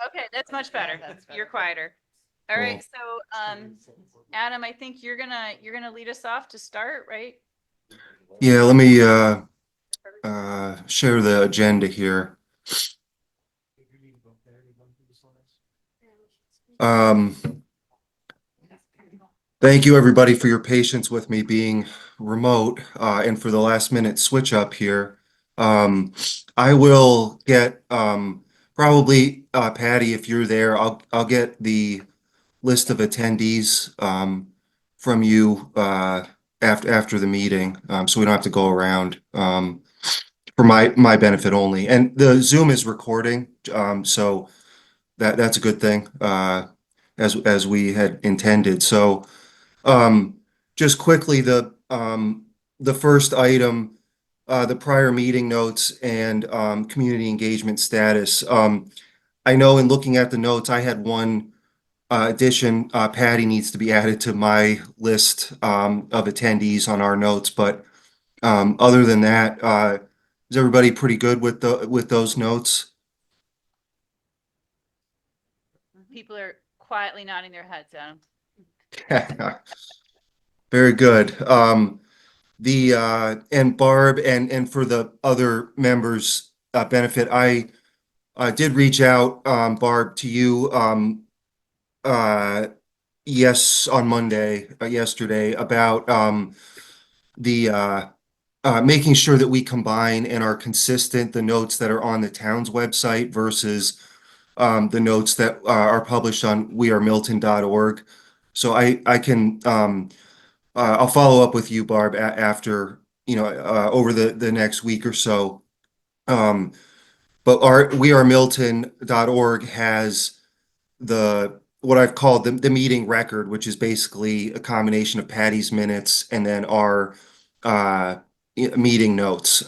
Okay, that's much better. You're quieter. All right, so Adam, I think you're gonna lead us off to start, right? Yeah, let me share the agenda here. Um, Thank you, everybody, for your patience with me being remote and for the last minute switch up here. I will get probably Patty, if you're there, I'll get the list of attendees from you after the meeting, so we don't have to go around for my benefit only. And the Zoom is recording, so that's a good thing as we had intended. So. Just quickly, the first item, the prior meeting notes and community engagement status. I know in looking at the notes, I had one addition. Patty needs to be added to my list of attendees on our notes, but other than that, is everybody pretty good with those notes? People are quietly nodding their heads, Adam. Very good. The and Barb and for the other members' benefit, I did reach out, Barb, to you uh, yes on Monday, yesterday, about the making sure that we combine and are consistent the notes that are on the town's website versus the notes that are published on wearemilton.org. So I can I'll follow up with you, Barb, after, over the next week or so. Um, but our wearemilton.org has what I've called the meeting record, which is basically a combination of Patty's minutes and then our uh, meeting notes.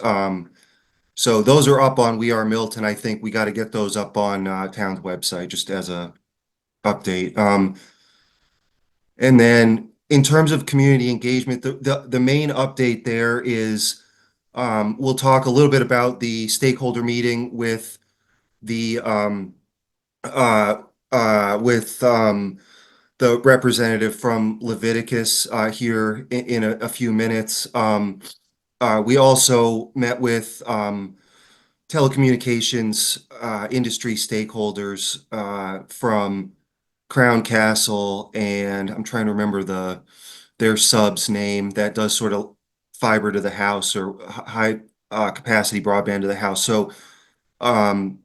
So those are up on We Are Milton. I think we got to get those up on town's website just as a update. And then in terms of community engagement, the main update there is we'll talk a little bit about the stakeholder meeting with the uh, the representative from Leviticus here in a few minutes. We also met with telecommunications industry stakeholders from Crown Castle, and I'm trying to remember their sub's name that does sort of fiber to the house or high capacity broadband to the house. So um,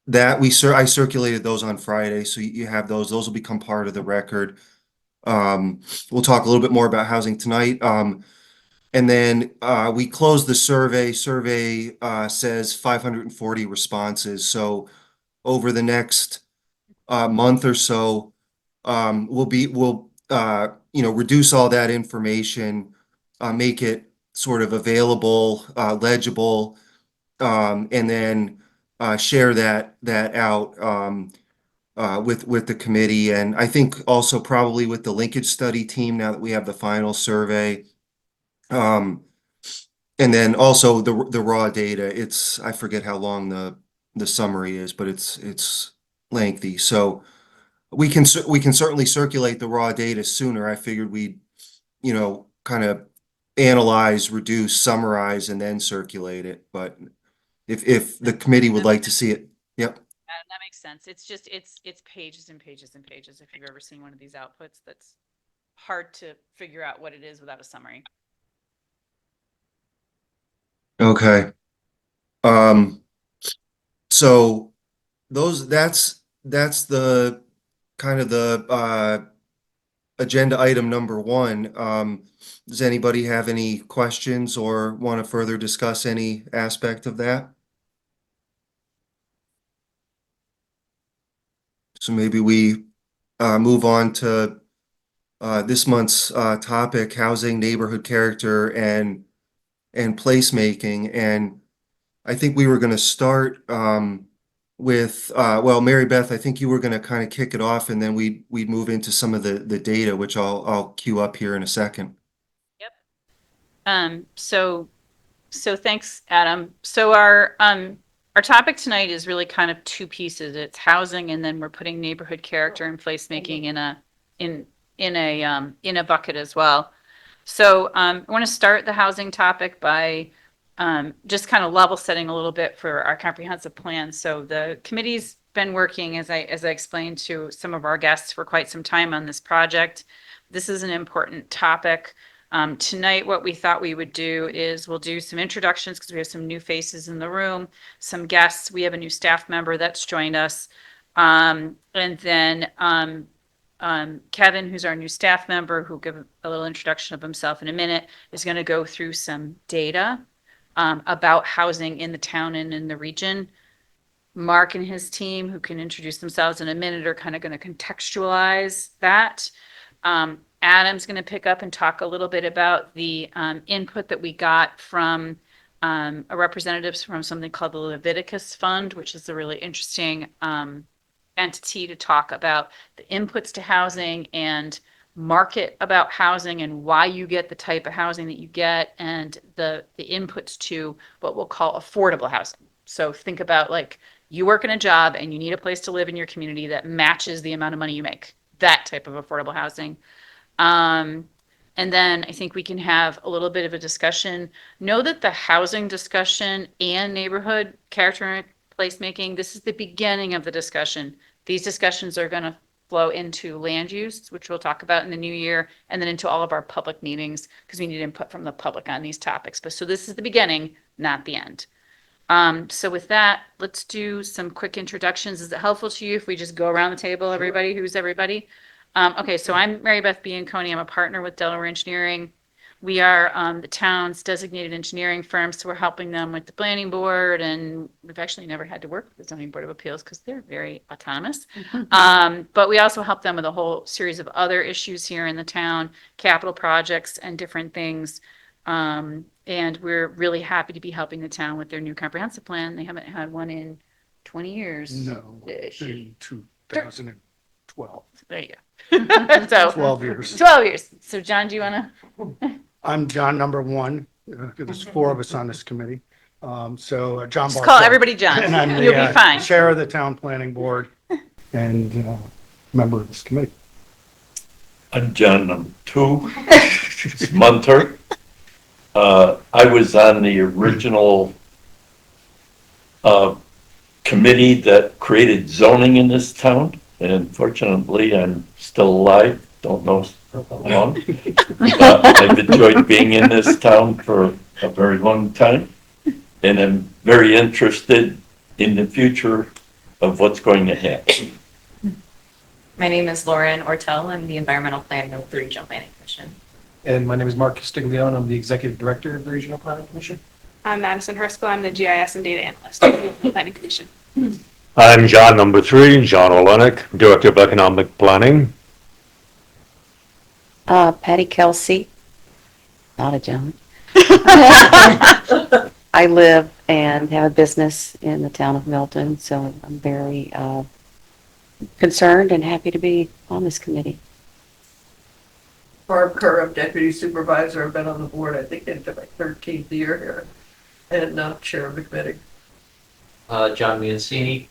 that I circulated those on Friday, so you have those. Those will become part of the record. We'll talk a little bit more about housing tonight. And then we closed the survey. Survey says 540 responses. So over the next month or so, we'll reduce all that information, make it sort of available, legible, and then share that out with the committee, and I think also probably with the linkage study team now that we have the final survey. Um, and then also the raw data. I forget how long the summary is, but it's lengthy. So we can certainly circulate the raw data sooner. I figured we'd, kind of analyze, reduce, summarize, and then circulate it. But if the committee would like to see it, yep. That makes sense. It's just it's pages and pages and pages. If you've ever seen one of these outputs, that's hard to figure out what it is without a summary. Okay. Um, so that's the kind of the agenda item number one. Does anybody have any questions or want to further discuss any aspect of that? So maybe we move on to this month's topic, housing, neighborhood character, and placemaking. And I think we were going to start with well, Mary Beth, I think you were going to kind of kick it off, and then we'd move into some of the data, which I'll queue up here in a second. Yep. So thanks, Adam. So our our topic tonight is really kind of two pieces. It's housing, and then we're putting neighborhood character and placemaking in a bucket as well. So I want to start the housing topic by just kind of level setting a little bit for our comprehensive plan. So the committee's been working, as I explained to some of our guests, for quite some time on this project. This is an important topic. Tonight, what we thought we would do is we'll do some introductions because we have some new faces in the room, some guests. We have a new staff member that's joined us. And then Kevin, who's our new staff member, who'll give a little introduction of himself in a minute, is going to go through some data about housing in the town and in the region. Mark and his team, who can introduce themselves in a minute, are kind of going to contextualize that. Adam's going to pick up and talk a little bit about the input that we got from a representative from something called the Leviticus Fund, which is a really interesting entity to talk about the inputs to housing and market about housing and why you get the type of housing that you get, and the inputs to what we'll call affordable housing. So think about, like, you work in a job and you need a place to live in your community that matches the amount of money you make, that type of affordable housing. And then I think we can have a little bit of a discussion. Know that the housing discussion and neighborhood character and placemaking, this is the beginning of the discussion. These discussions are going to flow into land use, which we'll talk about in the new year, and then into all of our public meetings, because we need input from the public on these topics. But so this is the beginning, not the end. So with that, let's do some quick introductions. Is it helpful to you if we just go around the table, everybody? Who's everybody? Okay, so I'm Mary Beth Bianconi. I'm a partner with Delaware Engineering. We are the town's designated engineering firm, so we're helping them with the planning board, and we've actually never had to work with the zoning board of appeals because they're very autonomous. But we also help them with a whole series of other issues here in the town, capital projects and different things. And we're really happy to be helping the town with their new comprehensive plan. They haven't had one in 20 years. No, in 2012. There you go. So 12 years. 12 years. So John, do you want to? I'm John number one. There's four of us on this committee. John Just Bartlett. call everybody John. And I'm You'll the be fine. chair of the town planning board and member of this committee. I'm John number two, Munter. I was on the original committee that created zoning in this town, and fortunately, I'm still alive. Don't know how long. I've enjoyed being in this town for a very long time, and I'm very interested in the future of what's going to happen. My name is Lauren Ortel. I'm the environmental planner of the Regional Planning Commission. And my name is Mark Castiglione. I'm the executive director of the Regional Planning Commission. I'm Madison Herskell. I'm the GIS and data analyst at the Planning Commission. I'm John number three, John Olenek, Director of Economic Planning. Patty Kelsey, not a John. I live and have a business in the town of Milton, so I'm very concerned and happy to be on this committee. Barb Kerr, I'm deputy supervisor. I've been on the board, I think, into my 13th year here, and chair of the committee. John Miancini.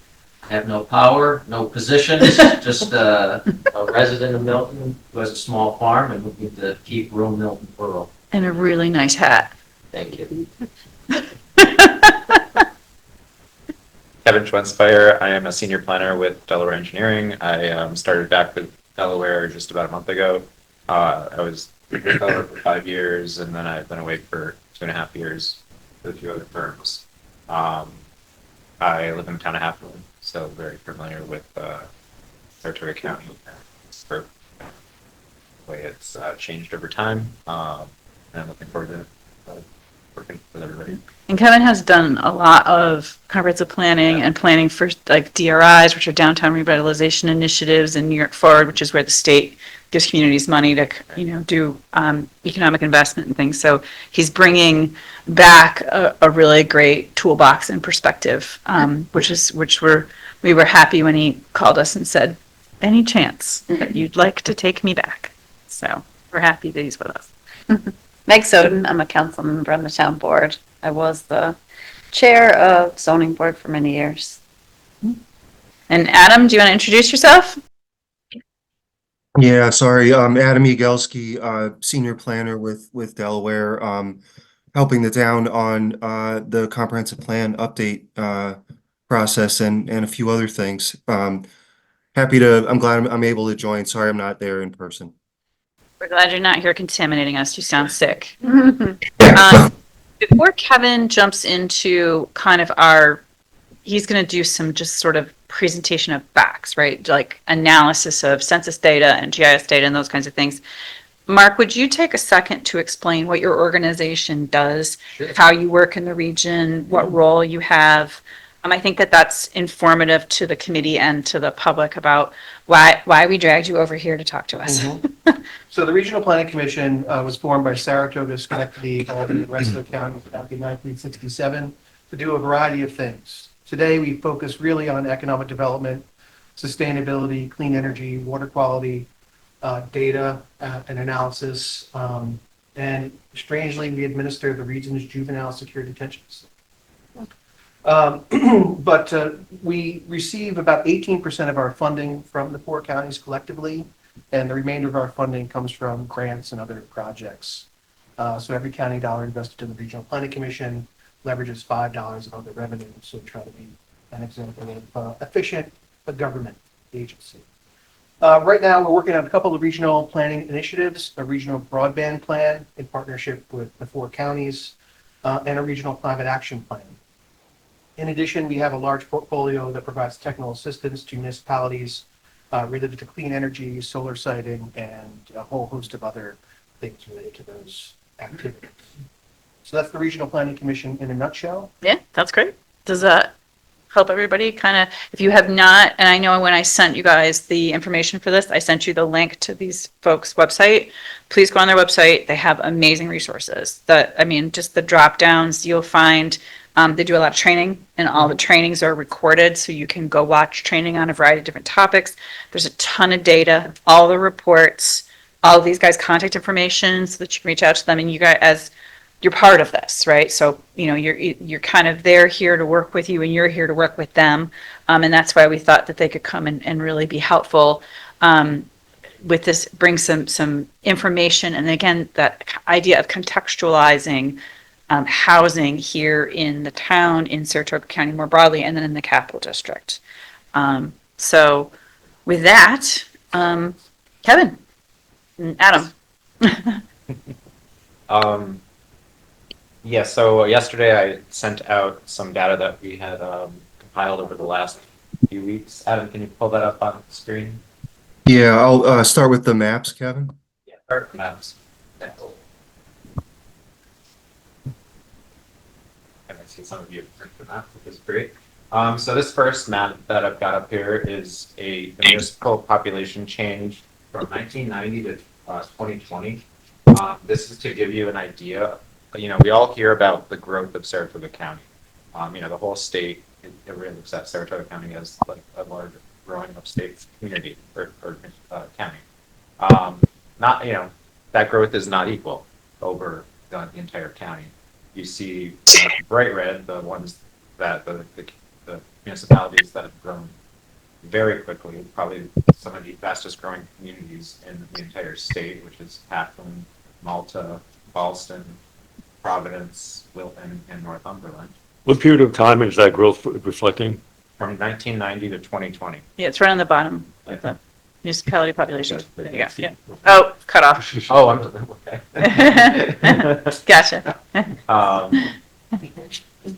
I have no power, no positions, just a resident of Milton who has a small farm and looking to keep rural Milton rural. And a really nice hat. Thank you. Kevin Schwensfire. I am a senior planner with Delaware Engineering. I started back with Delaware just about a month ago. I was with Delaware for 5 years, and then I've been away for 2.5 years with a few other firms. I live in the town of Halfmoon, so very familiar with Saratoga County. For the way it's changed over time, and I'm looking forward to working with everybody. And Kevin has done a lot of comprehensive planning and planning for like DRIs, which are downtown revitalization initiatives, and New York Forward, which is where the state gives communities money to, do economic investment and things. So he's bringing back a really great toolbox and perspective, which we were happy when he called us and said, "Any chance that you'd like to take me back?" So we're happy that he's with us. Meg Soden, I'm a council member on the town board. I was the Chair of zoning board for many years. And Adam, do you want to introduce yourself? Yeah, sorry. Adam Yagelski, senior planner with Delaware, helping the town on the comprehensive plan update process and a few other things. I'm glad I'm able to join. Sorry, I'm not there in person. We're glad you're not here contaminating us. You sound sick. Yeah. Before Kevin jumps into kind of he's going to do some just sort of presentation of facts, right? Like analysis of census data and GIS data and those kinds of things. Mark, would you take a second to explain what your organization does, how you work in the region, what role you have? I think that that's informative to the committee and to the public about why we dragged you over here to talk to us. So the Regional Planning Commission was formed by Saratoga, Schenectady, Albany, and the rest of the county back in 1967 to do a variety of things. Today, we focus really on economic development, sustainability, clean energy, water quality, data and analysis, and strangely, we administer the region's juvenile secure detention system. But we receive about 18% of our funding from the 4 counties collectively, and the remainder of our funding comes from grants and other projects. So every county dollar invested in the Regional Planning Commission leverages $5 of other revenue, so try to be an example of efficient government agency. Right now, we're working on a couple of regional planning initiatives, a regional broadband plan in partnership with the 4 counties, and a regional climate action plan. In addition, we have a large portfolio that provides technical assistance to municipalities related to clean energy, solar siting, and a whole host of other things related to those activities. So that's the Regional Planning Commission in a nutshell. Yeah, that's great. Does that help everybody kind of, if you have not, and I know when I sent you guys the information for this, I sent you the link to these folks' website. Please go on their website. They have amazing resources. Just the drop downs you'll find. They do a lot of training, and all the trainings are recorded, so you can go watch training on a variety of different topics. There's a ton of data, all the reports, all of these guys' contact information, so that you can reach out to them, and you guys, as you're part of this, right? So, you're kind of, they're here to work with you, and you're here to work with them, and that's why we thought that they could come and really be helpful with this, bring some information, and again, that idea of contextualizing housing here in the town, in Saratoga County more broadly, and then in the Capital District. So with that, Kevin, Adam. Yeah, so yesterday I sent out some data that we had compiled over the last few weeks. Adam, can you pull that up on the screen? Yeah, I'll start with the maps, Kevin. Yeah, start with maps. And I see some of you have print the map, which is great. So this first map that I've got up here is the municipal population change from 1990 to 2020. This is to give you an idea. We all hear about the growth of Saratoga County. The whole state, everybody looks at Saratoga County as like a large growing upstate community or county. That growth is not equal over the entire county. You see bright red, the ones that the municipalities that have grown very quickly, probably some of the fastest growing communities in the entire state, which is Hackland, Malta, Ballston, Providence, Wilton, and Northumberland. What period of time is that growth reflecting? From 1990 to 2020. Yeah, it's right on the bottom of the municipality population. There you go. Yeah. Oh, cut off. Oh, I'm okay. Gotcha.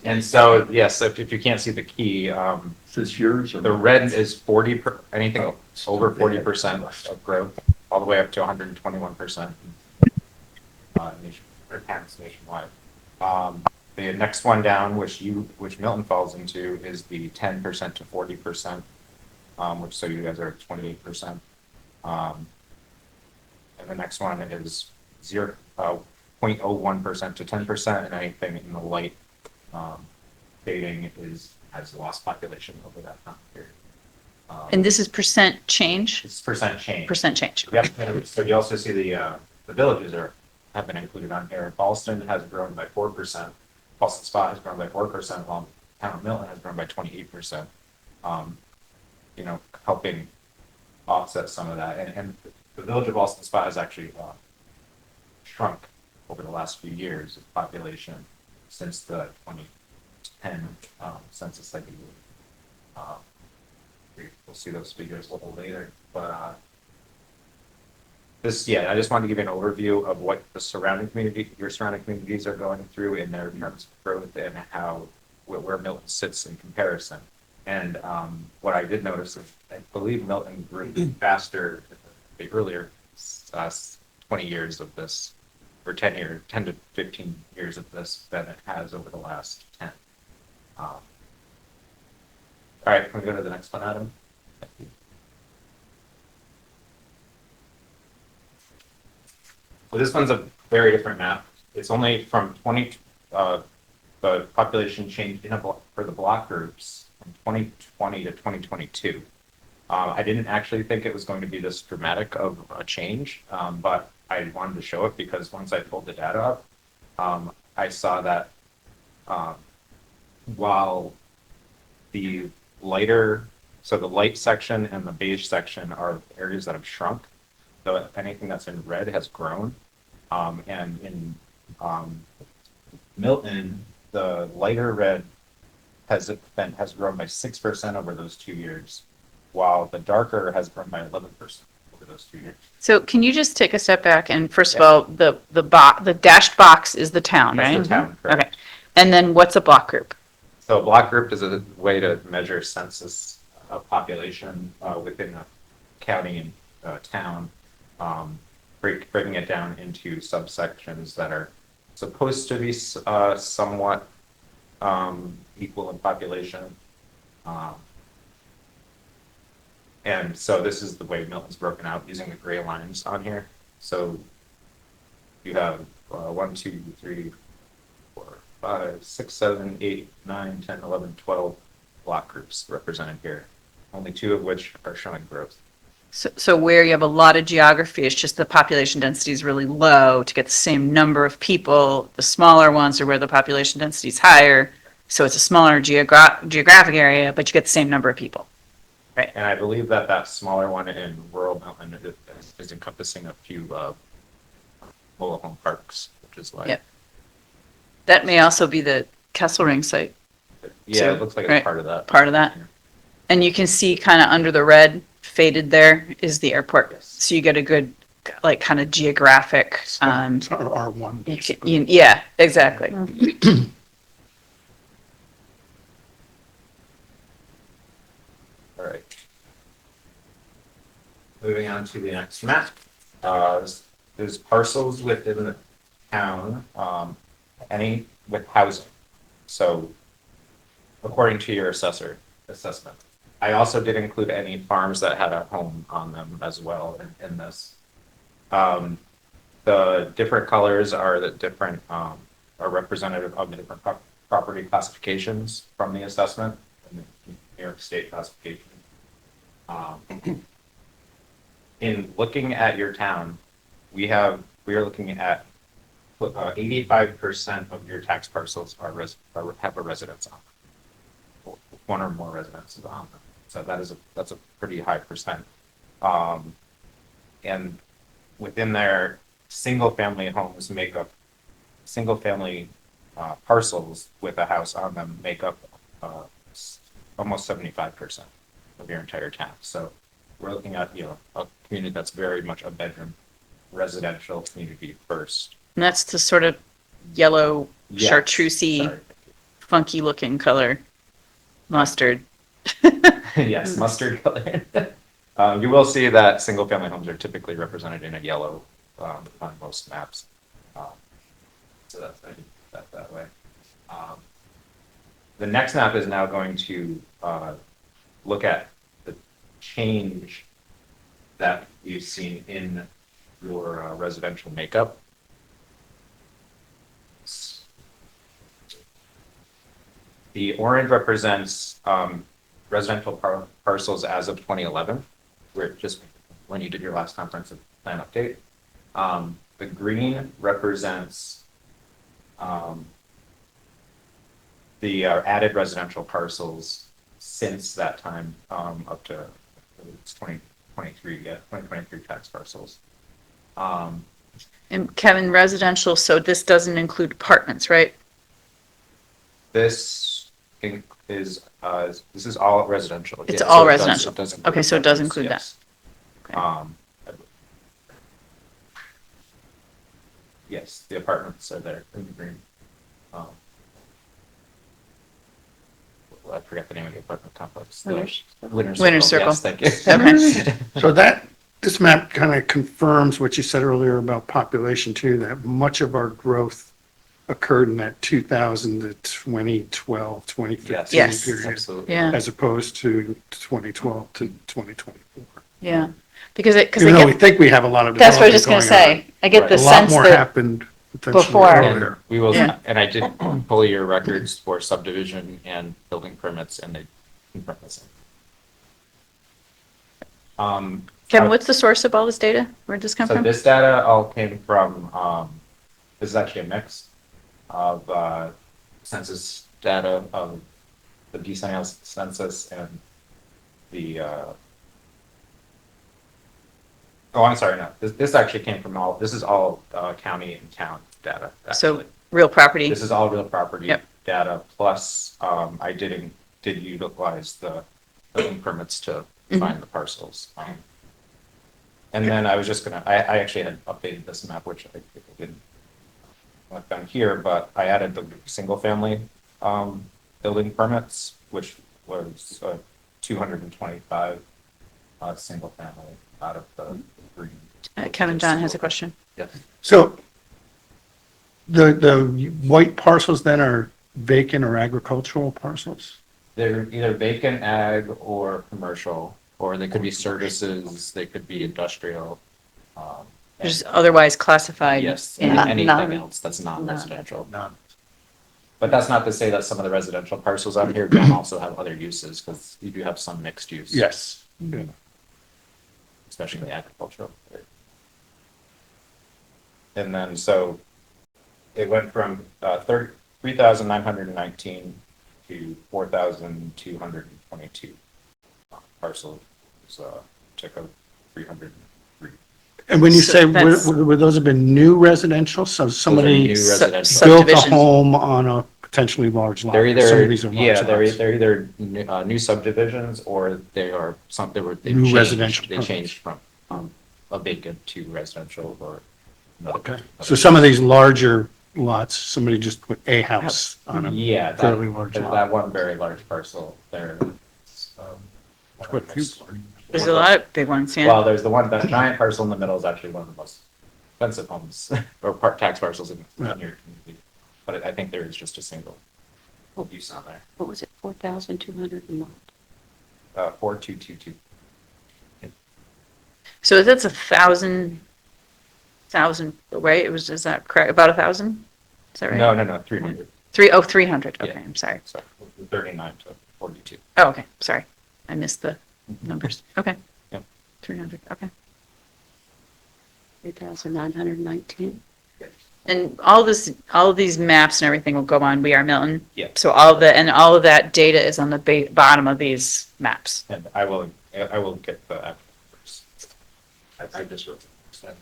And so, yes, if you can't see the key, Is this yours? the red is anything over 40% of growth, all the way up to 121% nationwide. The next one down, which Milton falls into, is the 10% to 40%, so you guys are at 28%. And the next one is 0.01% to 10%, and anything in the light dating has lost population over that time period. And this is percent change? It's percent change. Percent change. Yep. And so you also see the villages have been included on here. Ballston has grown by 4%. Boston Spa has grown by 4%, while town of Milton has grown by 28%. You know, helping offset some of that. And the village of Boston Spa has actually shrunk over the last few years of population since the 2010 census, I believe. We'll see those figures a little later, but I just wanted to give you an overview of what the your surrounding communities are going through in their terms of growth and where Milton sits in comparison. And what I did notice is I believe Milton grew faster the earlier 20 years of this, or 10 to 15 years of this than it has over the last 10. All right, can we go to the next one, Adam? Thank you. Well, this one's a very different map. It's only from the population change for the block groups from 2020 to 2022. I didn't actually think it was going to be this dramatic of a change, but I wanted to show it because once I pulled the data up, I saw that while the the light section and the beige section are areas that have shrunk, so anything that's in red has grown. And in Milton, the lighter red has grown by 6% over those 2 years, while the darker has grown by 11% over those 2 years. So can you just take a step back and first of all, the dashed box is the town, That's right? the town, correct. Okay. And then what's a block group? So a block group is a way to measure census population within a county and town, breaking it down into subsections that are supposed to be somewhat equal in population. And so this is the way Milton's broken out using the gray lines on here. So you have 1, 2, 3, 4, 5, 6, 7, 8, 9, 10, 11, 12 block groups represented here, only 2 of which are showing growth. So where you have a lot of geography, it's just the population density is really low to get the same number of people. The smaller ones are where the population density is higher. So it's a smaller geographic area, but you get the same number of people. Right. And I believe that smaller one in rural Milton is encompassing a few mobile home parks, which is why. Yep. That may also be the Kesselring site. Yeah, So, it looks like right, it's part of that. Part of that. And you can see kind of under the red faded there is the airport. Yes. So you get a good like kind of geographic. It's our R1. basically. Yeah, exactly. All right. Moving on to the next map. There's parcels within the town, any with housing. So according to your assessment. I also did include any farms that had a home on them as well in this. The different colors are are representative of the different property classifications from the assessment and the New York State classification. In looking at your town, we are looking at 85% of your tax parcels have a residence on them, one or more residences on them. So that's a pretty high percent. And within there, single family parcels with a house on them make up almost 75% of your entire town. So we're looking at a community that's very much a bedroom residential community first. And that's the sort of yellow Yeah. chartreusey, Sorry. funky looking color, mustard. Yes, mustard color. You will see that single family homes are typically represented in a yellow on most maps. So that's I did that way. The next map is now going to look at the change that you've seen in your residential makeup. The orange represents residential parcels as of 2011, where just when you did your last comprehensive plan update. The green represents the added residential parcels since that time, up to it's 2023, yeah, 2023 tax parcels. And Kevin, residential, so this doesn't include apartments, right? This is this is all residential. It's Yeah, all so it does- residential. it does include Okay, so it does apartments, include that. yes. Okay. Yes, the apartments are there in the green. I forget the name of the apartment complex. The Winter Circle. Yes, thank you. Okay. So this map kind of confirms what you said earlier about population too, that much of our growth occurred in that 2000 to 2012, 2015 Yes. period, Absolutely. Yeah, as opposed to 2012 to 2024. yeah. Because Even though we think we have a lot of that's what I was just development gonna going on. say. I get Right. the A lot sense more that, happened potentially before. earlier. We will, Yeah. and I did pull your records for subdivision and building permits, and they confirm the same. Kevin, what's the source of all this data? Where'd this come So from? this data all came from, this is actually a mix of census data of the decennial census and the, oh, I'm sorry, no, this actually came from this is all county and town data, So actually. real property. This is all real property Yep. data, plus I did utilize the building permits to Mhm. find the parcels. And then I was just gonna, I actually had updated this map, which I didn't want down here, but I added the single family building permits, which was 225 single family out of the green. Kevin, John has a question. Yes. So the white parcels then are vacant or agricultural parcels? They're either vacant ag or commercial, or they could be services, they could be industrial. Just otherwise classified. Yes, in- anything none. else that's not None. residential. None. But that's not to say that some of the residential parcels out here don't also have other uses, because you do have some mixed use. Yes. Yeah. Especially the agricultural. And then, so it went from 3,919 to 4,222 parcels, took a 303. And when you So say, that's- would those have been new residential? So somebody new residential. built a Subdivisions. home on a potentially large lot? They're Some either, of these are large yeah, they're lots. either new subdivisions, or they are they've New changed. residential They homes. changed from a vacant to residential or another. Okay, so some of these larger lots, somebody just put a house on a Yeah, fairly that, large there's lot. that one very large parcel there. Quite a few. There's a lot of big ones, yeah. Well, there's that giant parcel in the middle is actually one of the most expensive homes or tax parcels in Yeah. your community. But I think there is just a single use on there. What was it, 4,200 a month? 4222. So that's 1,000, right? Is that correct? About 1,000? Is that right? No, 300. 300. Okay, Yeah. I'm sorry. So 39 to 42. Oh, okay, sorry. I missed the numbers. Okay. Yep. 300, okay. 3,919? And all of these maps and everything will go on We Are Milton. Yeah. So all of that data is on the bottom of these maps. And I will get the actual numbers. I just wrote that.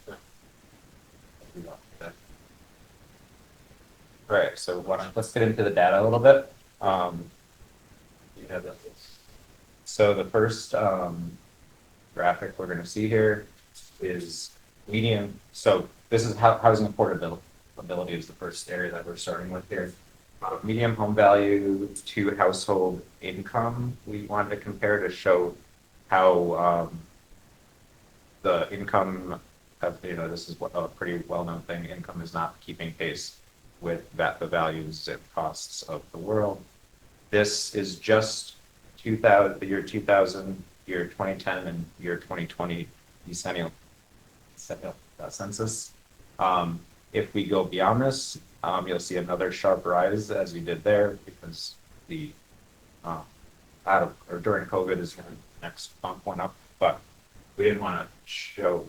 All right, so let's get into the data a little bit. You have that. So the first graphic we're going to see here is median. So this is housing affordability. Affordability is the first area that we're starting with here. Median home value to household income. We wanted to compare to show how the income of, this is a pretty well-known thing. Income is not keeping pace with the values and costs of the world. This is just the year 2000, year 2010, and year 2020 decennial census. If we go beyond this, you'll see another sharp rise as we did there, because the during COVID is when the next bump went up, but we didn't want to show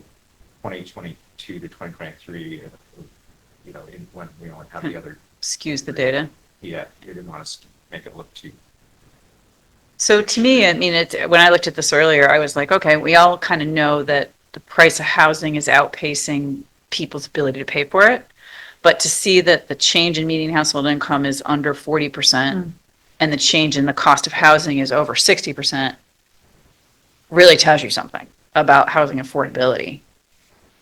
2022 to 2023, when we don't have the other. Skews the data. Yeah, we didn't want to make it look too. So to me, I mean, when I looked at this earlier, I was like, okay, we all kind of know that the price of housing is outpacing people's ability to pay for it. But to see that the change in median household income is under 40% and the change in the cost of housing is over 60% really tells you something about housing affordability.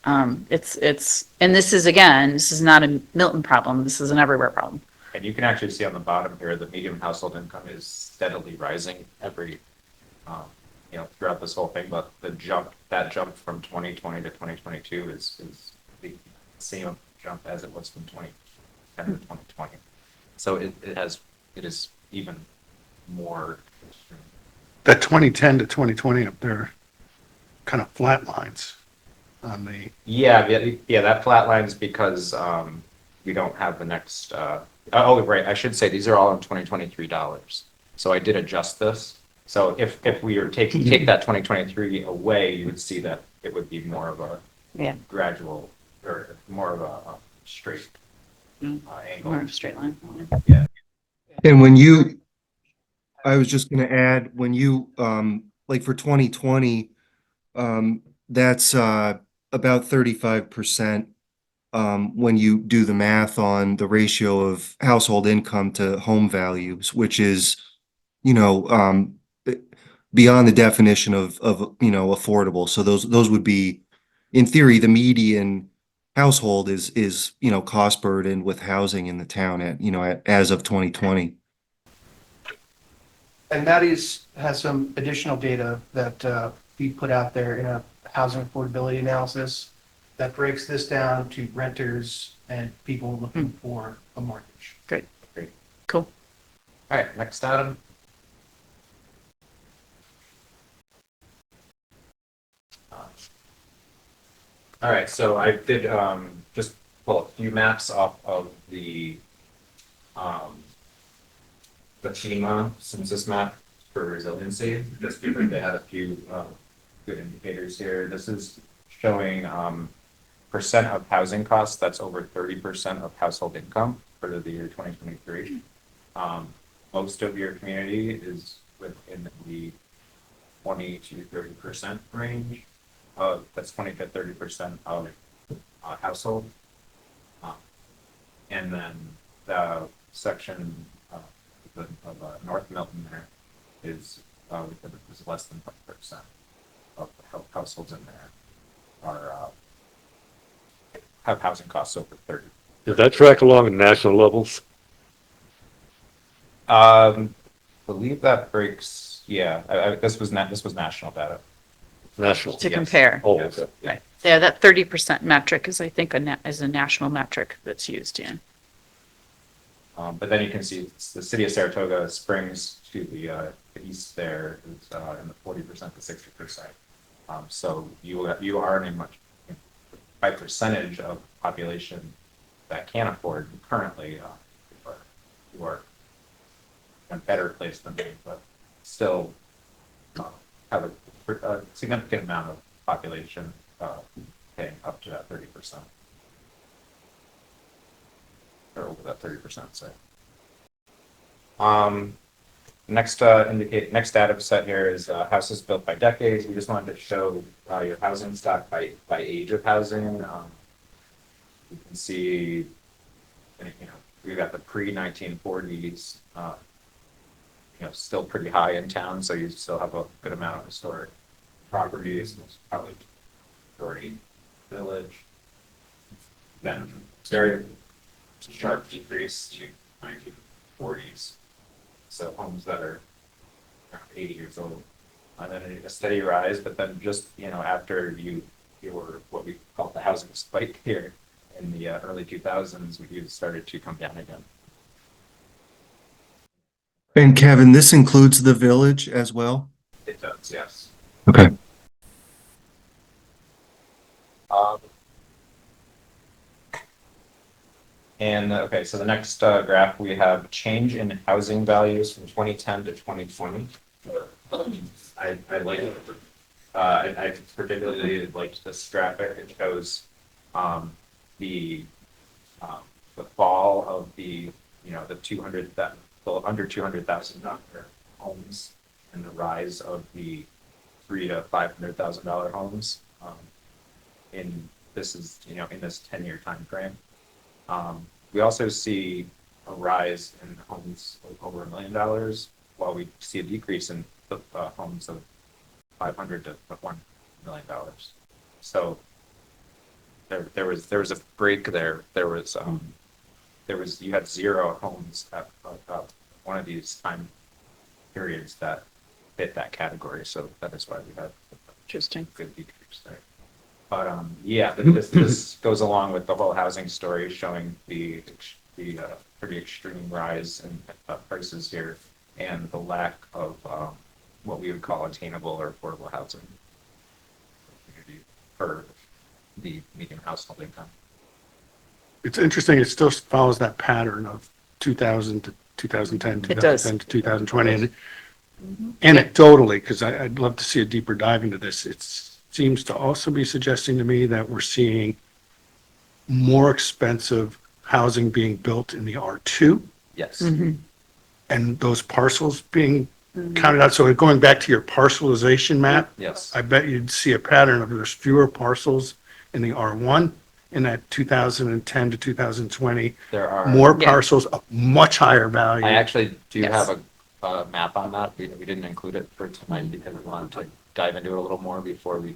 And this is, again, this is not a Milton problem. This is an everywhere problem. And you can actually see on the bottom here, the median household income is steadily rising every, throughout this whole thing. But that jump from 2020 to 2022 is the same jump as it was from 2010 to 2020. So it is even more. That 2010 to 2020 up there, kind of flat lines on the, Yeah, that flatlines because we don't have the next. Right. I should say these are all in 2023 dollars. So I did adjust this. So if we were take that 2023 away, you would see that it would be more of a gradual or more of a straight angle. More of a straight line. Yeah. And I was just gonna add, when you, like for 2020, that's, about 35%, when you do the math on the ratio of household income to home values, which is, beyond the definition of, affordable. So those would be, in theory, the median household is, cost burdened with housing in the town as of 2020. And that has some additional data that we put out there in a housing affordability analysis that breaks this down to renters and people looking for a mortgage. Great. Cool. All right, next item. All right, so I did just pull a few maps off of the FEMA census map for resiliency, just because they had a few good indicators here. This is showing percent of housing costs that's over 30% of household income for the year 2023. Most of your community is within the 20 to 30% range. That's 20 to 30% of household. And then the section of North Milton there is less than 20% of households in there are have housing costs over 30. Does that track along at national levels? Believe that breaks. Yeah, this was national data. National. To Yes. compare. Oh, Yes. okay. Right. Yeah, that 30% metric is, I think, is a national metric that's used in. But then you can see the city of Saratoga Springs to the east there is in the 40% to 60%. So you are in a much by percentage of population that can afford currently who are in a better place than me, but still have a significant amount of population paying up to that 30%. Or over that 30%, say. Next data set here is houses built by decades. We just wanted to show your housing stock by age of housing. You can see, we got the pre-1940s, still pretty high in town, so you still have a good amount of historic properties. It's probably majority village. Then very sharp decrease to 1940s. So homes that are around 80 years old, and then a steady rise. But then just after you were what we call the housing spike here in the early 2000s, we started to come down again. And Kevin, this includes the village as well? It does, yes. Okay. Okay, so the next graph, we have change in housing values from 2010 to 2020. I like it. I particularly liked this graphic. It shows the fall of the 200 well, under $200,000 homes and the rise of the $300,000 to $500,000 homes. In this is, in this 10-year time frame. We also see a rise in homes of over $1 million, while we see a decrease in the homes of $500,000 to $1 million. So there was a break there. There was you had 0 homes at one of these time periods that fit that category. So that is why we had Interesting. a good decrease there. But yeah, this goes along with the whole housing story, showing the pretty extreme rise in prices here and the lack of what we would call attainable or affordable housing for the median household income. It's interesting, it still follows that pattern of 2000 to 2010, It does. 2010 to 2020. And anecdotally, because I'd love to see a deeper dive into this, it seems to also be suggesting to me that we're seeing more expensive housing being built in the R2 Yes. and those parcels being counted out. So going back to your parcelization map, Yes. I bet you'd see a pattern of there's fewer parcels in the R1 in that 2010 to 2020, There are. more Yeah. parcels of much higher value. I actually do Yes. have a map on that. We didn't include it for tonight because we wanted to dive into it a little more before we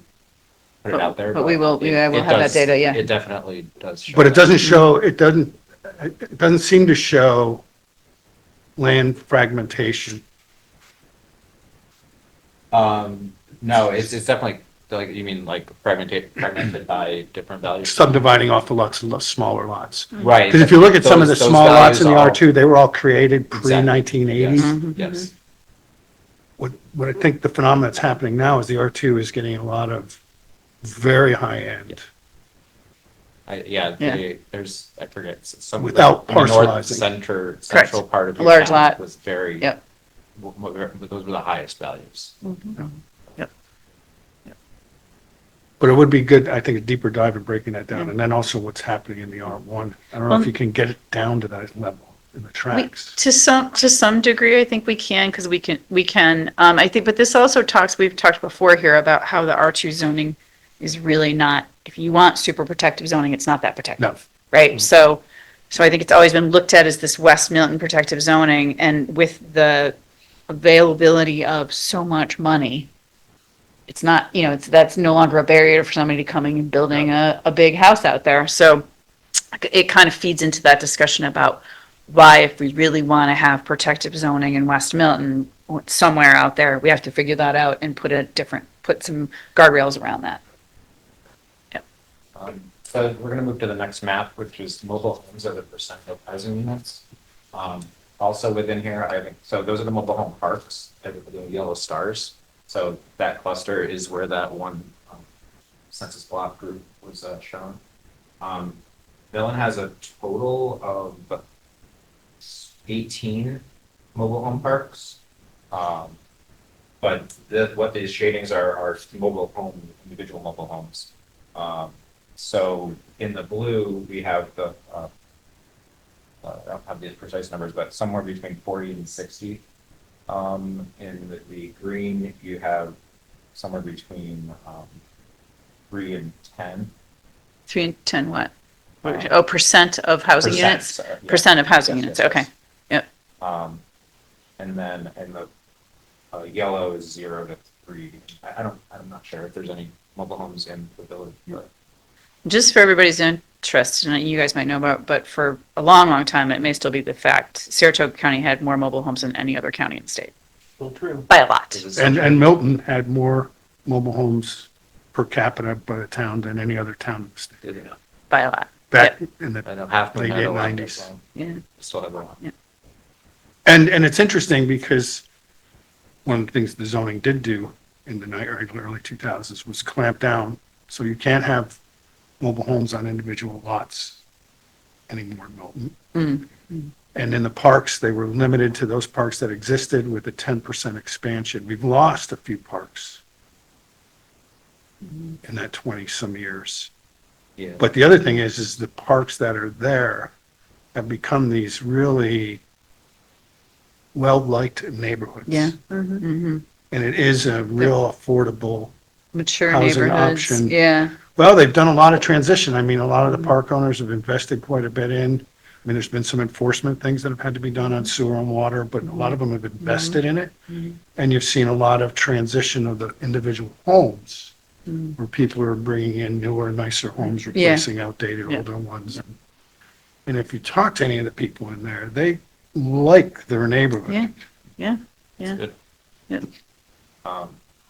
put it out there. But we will, it- yeah, we'll it have that does- data, yeah. It definitely does show. But it that. doesn't show, it doesn't seem to show land fragmentation. No, it's definitely, like, you mean like fragmented by different values? Subdividing off the lots and smaller lots. Right. Because if you look at some of the Those small lots in the values all- R2, they were all created Exactly. pre-1980s. Yes, yes. What I think the phenomenon that's happening now is the R2 is getting a lot of very high end. Yeah, Yeah. there's, I forget, some. Without in the north parcelizing. Central part of A your large town lot. was very. Yep. Those were the highest values. But it would be good, I think, a deeper dive in breaking that down. And then also what's happening in the R1. I don't know if you can get it down to that level in the tracks. To some degree, I think we can, because we can, I think, but this also we've talked before here about how the R2 zoning is really not, if you want super protective zoning, it's not that protective. No. Right? So I think it's always been looked at as this West Milton protective zoning, and with the availability of so much money, it's not, that's no longer a barrier for somebody coming and building a big house out there. So it kind of feeds into that discussion about why, if we really want to have protective zoning in West Milton somewhere out there, we have to figure that out and put some guardrails around that. So we're gonna move to the next map, which is mobile homes as a percent of housing units. Also within here, I think, so those are the mobile home parks, the yellow stars. So that cluster is where that one census block group was shown. Milton has a total of 18 mobile home parks. But what these shadings are individual mobile homes. So in the blue, we have I don't have the precise numbers, but somewhere between 40 and 60. In the green, you have somewhere between 3 and 10. 3 and 10 what? Oh, percent of housing units? Yeah. Percent of housing Yes, units, yes, okay. yes. Yep. And then in the yellow is 0 to 3. I'm not sure if there's any mobile homes in the village, but Just for everybody's interest, and you guys might know about, but for a long, long time, it may still be the fact, Saratoga County had more mobile homes than any other county in the state, Still true. by a lot. And Milton had more mobile homes per capita by the town than any other town in the state. By a lot. Back in the I know half of them late had a lot, 90s. so Yeah. still have a lot. And it's interesting because one of the things the zoning did do in the early 2000s was clamp down. So you can't have mobile homes on individual lots anymore in Milton. And in the parks, they were limited to those parks that existed with a 10% expansion. We've lost a few parks in that 20-some years. Yeah. But the other thing is the parks that are there have become these really well-liked neighborhoods. Yeah. Mhm. Mm-hmm. And it is a real affordable, Mature Housing neighborhoods. option. Yeah. well, they've done a lot of transition. I mean, a lot of the Mhm. park owners have invested quite a bit in. I mean, there's been some enforcement things that have had to be done on sewer and water, but a lot of them have invested in it. Mhm. And you've seen a lot of transition of the individual homes Mhm. where people are bringing in newer, nicer homes, Yeah. replacing outdated, Yeah. older ones. And if you talk to any of the people in there, they like their neighborhood. Yeah. Yeah. That's Yeah. good. Yep.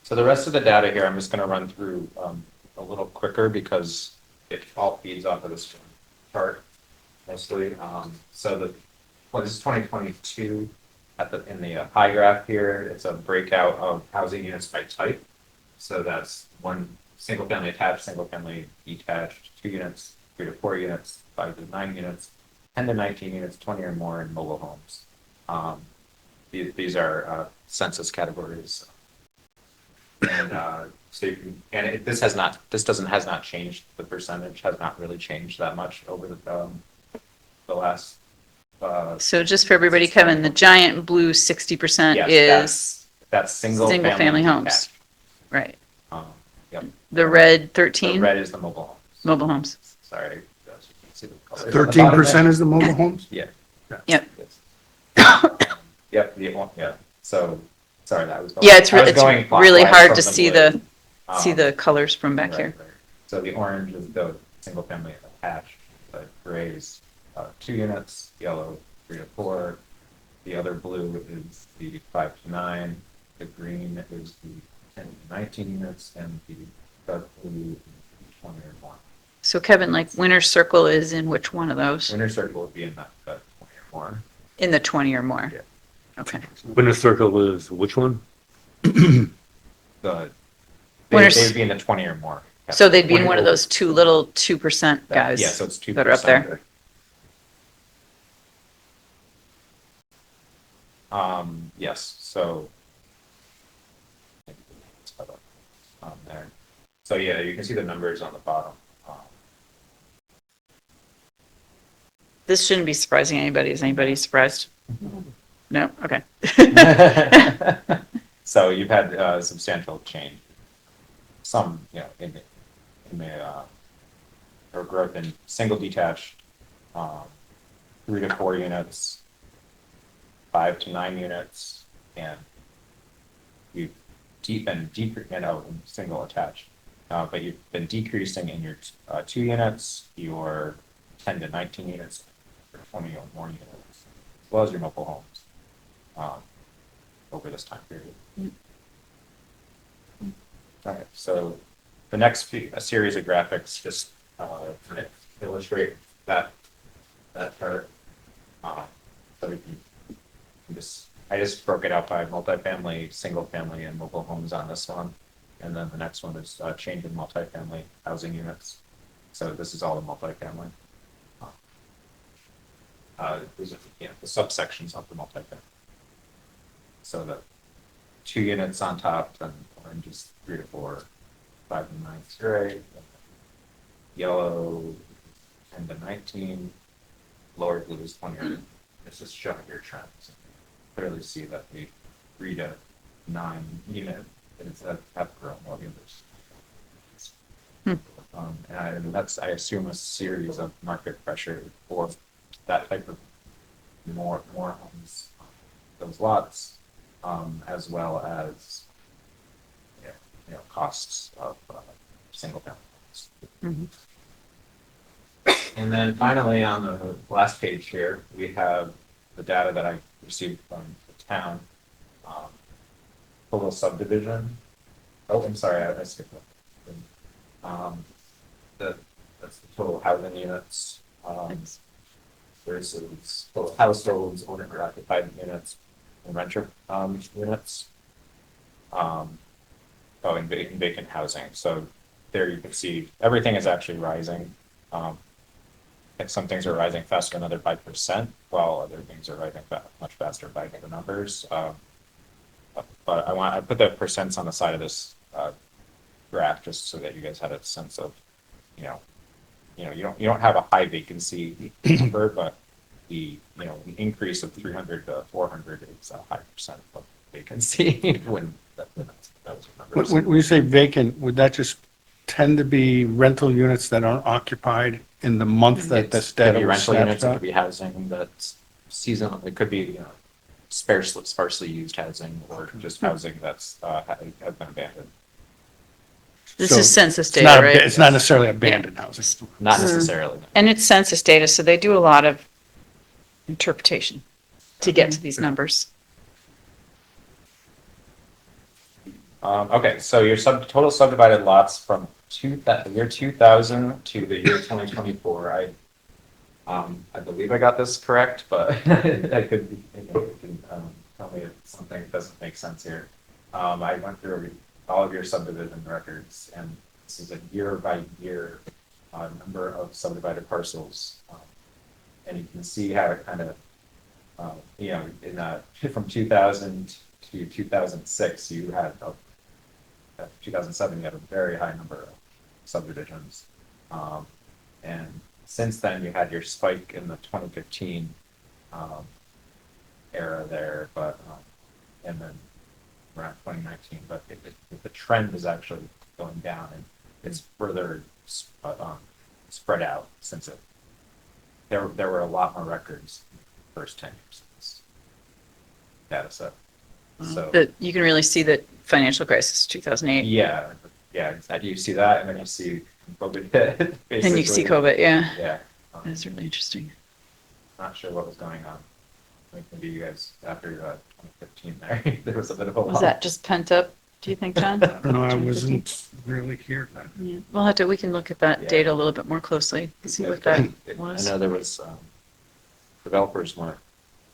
So the rest of the data here, I'm just gonna run through, a little quicker because it all feeds off of this chart mostly. So this is 2022 in the pie graph here, it's a breakout of housing units by type. So that's one single family attached, single family detached, 2 units, 3 to 4 units, 5 to 9 units, 10 to 19 units, 20 or more in mobile homes. These are census categories. And so you can, and this has not changed. The percentage has not really changed that much over the last. So just for everybody, Kevin, the giant blue 60% Yes, is that's single family homes. detached. right. Yep. The red The 13 red is the mobile homes. mobile homes. Sorry, you can see the colors. 13% is the mobile homes? Yeah. Yep. Yep. Yeah. So sorry, that was. Yeah, it's I was it's going really clockwise hard from to the see blue. the colors from back Right, here. right. So the orange is the single family attached, the gray is 2 units, yellow 3 to 4. The other blue is the 5 to 9. The green is the 10 to 19 units, and the dark blue is the 20 or more. So Kevin, like Winter Circle is in which one of those? Winter circle would be in that 20 or more. In the 20 or more? Yeah. Okay. Winter Circle is which one? The Winter they'd be in the 20 or more. So they'd be in one of 20 those two little 2% guys Yeah, so it's 2% that are up there. Yes, so. There. So yeah, you can see the numbers on the bottom. This shouldn't be surprising anybody. Is anybody surprised? No? Okay. So you've had substantial change. Some, in the or growth in single detached, 3 to 4 units, 5 to 9 units, and you've been in single attached, but you've been decreasing in your 2 units, your 10 to 19 units, or 20 or more units, as well as your mobile homes over this time period. All right, so the next a series of graphics just kind of illustrate that chart. So we can I just broke it out by multifamily, single family, and mobile homes on this one. And then the next one is change in multifamily housing units. So this is all the multifamily. These are the subsections of the multifamily. So the 2 units on top, then orange is 3 to 4, 5 to 9 is gray, yellow 10 to 19, lower blue is 20. This is showing your trends. Clearly see that the 3 to 9 unit is have grown while the others. And that's, I assume, a series of market pressure for that type of more homes, those lots, as well as costs of single family homes. And then finally, on the last page here, we have the data that I received from the town. Total subdivision. Oh, I'm sorry, I skipped that. That's the total housing units. Versus total households, owner occupied units, and renter units. In vacant housing. So there you can see everything is actually rising. Some things are rising faster than other 5%, while other things are rising much faster by the numbers. But I put the percents on the side of this graph just so that you guys had a sense of, you don't have a high vacancy number, but the, the increase of 300 to 400 is a high percent of vacancy when that was numbers. When you say vacant, would that just tend to be rental units that aren't occupied in the month that the It could be data was rental units, it snatched could be housing that's seasonal, it could be, sparsely used housing or just housing that's, has been abandoned. This So is census It's data, not, right? it's not necessarily abandoned housing. Not necessarily. And it's census data, so they do a lot of interpretation to get to these numbers. Okay, so your total subdivided lots from the year 2000 to the year 2024. I believe I got this correct, but I could be, you can tell me if something doesn't make sense here. I went through all of your subdivision records, and this is a year by year number of subdivided parcels, and you can see how it kind of, from 2000 to 2006, you had 2007, you had a very high number of subdivisions. And since then, you had your spike in the 2015 era there, but and then around 2019. But the trend is actually going down, and it's further spread out since it. There were a lot more records in the first 10 years of this data set. So But you can really see the financial crisis, 2008. yeah, you see that, and then you see COVID hit. And you see COVID, yeah. Yeah. That's really interesting. Not sure what was going on. I think maybe you guys, after 2015 there, there was a bit of a Was lull. that just pent up, do you think, John? I don't know, I wasn't really here then. Yeah, we'll have to, we can look at that Yeah. data a little bit more closely, see what that I was. know there was, developers weren't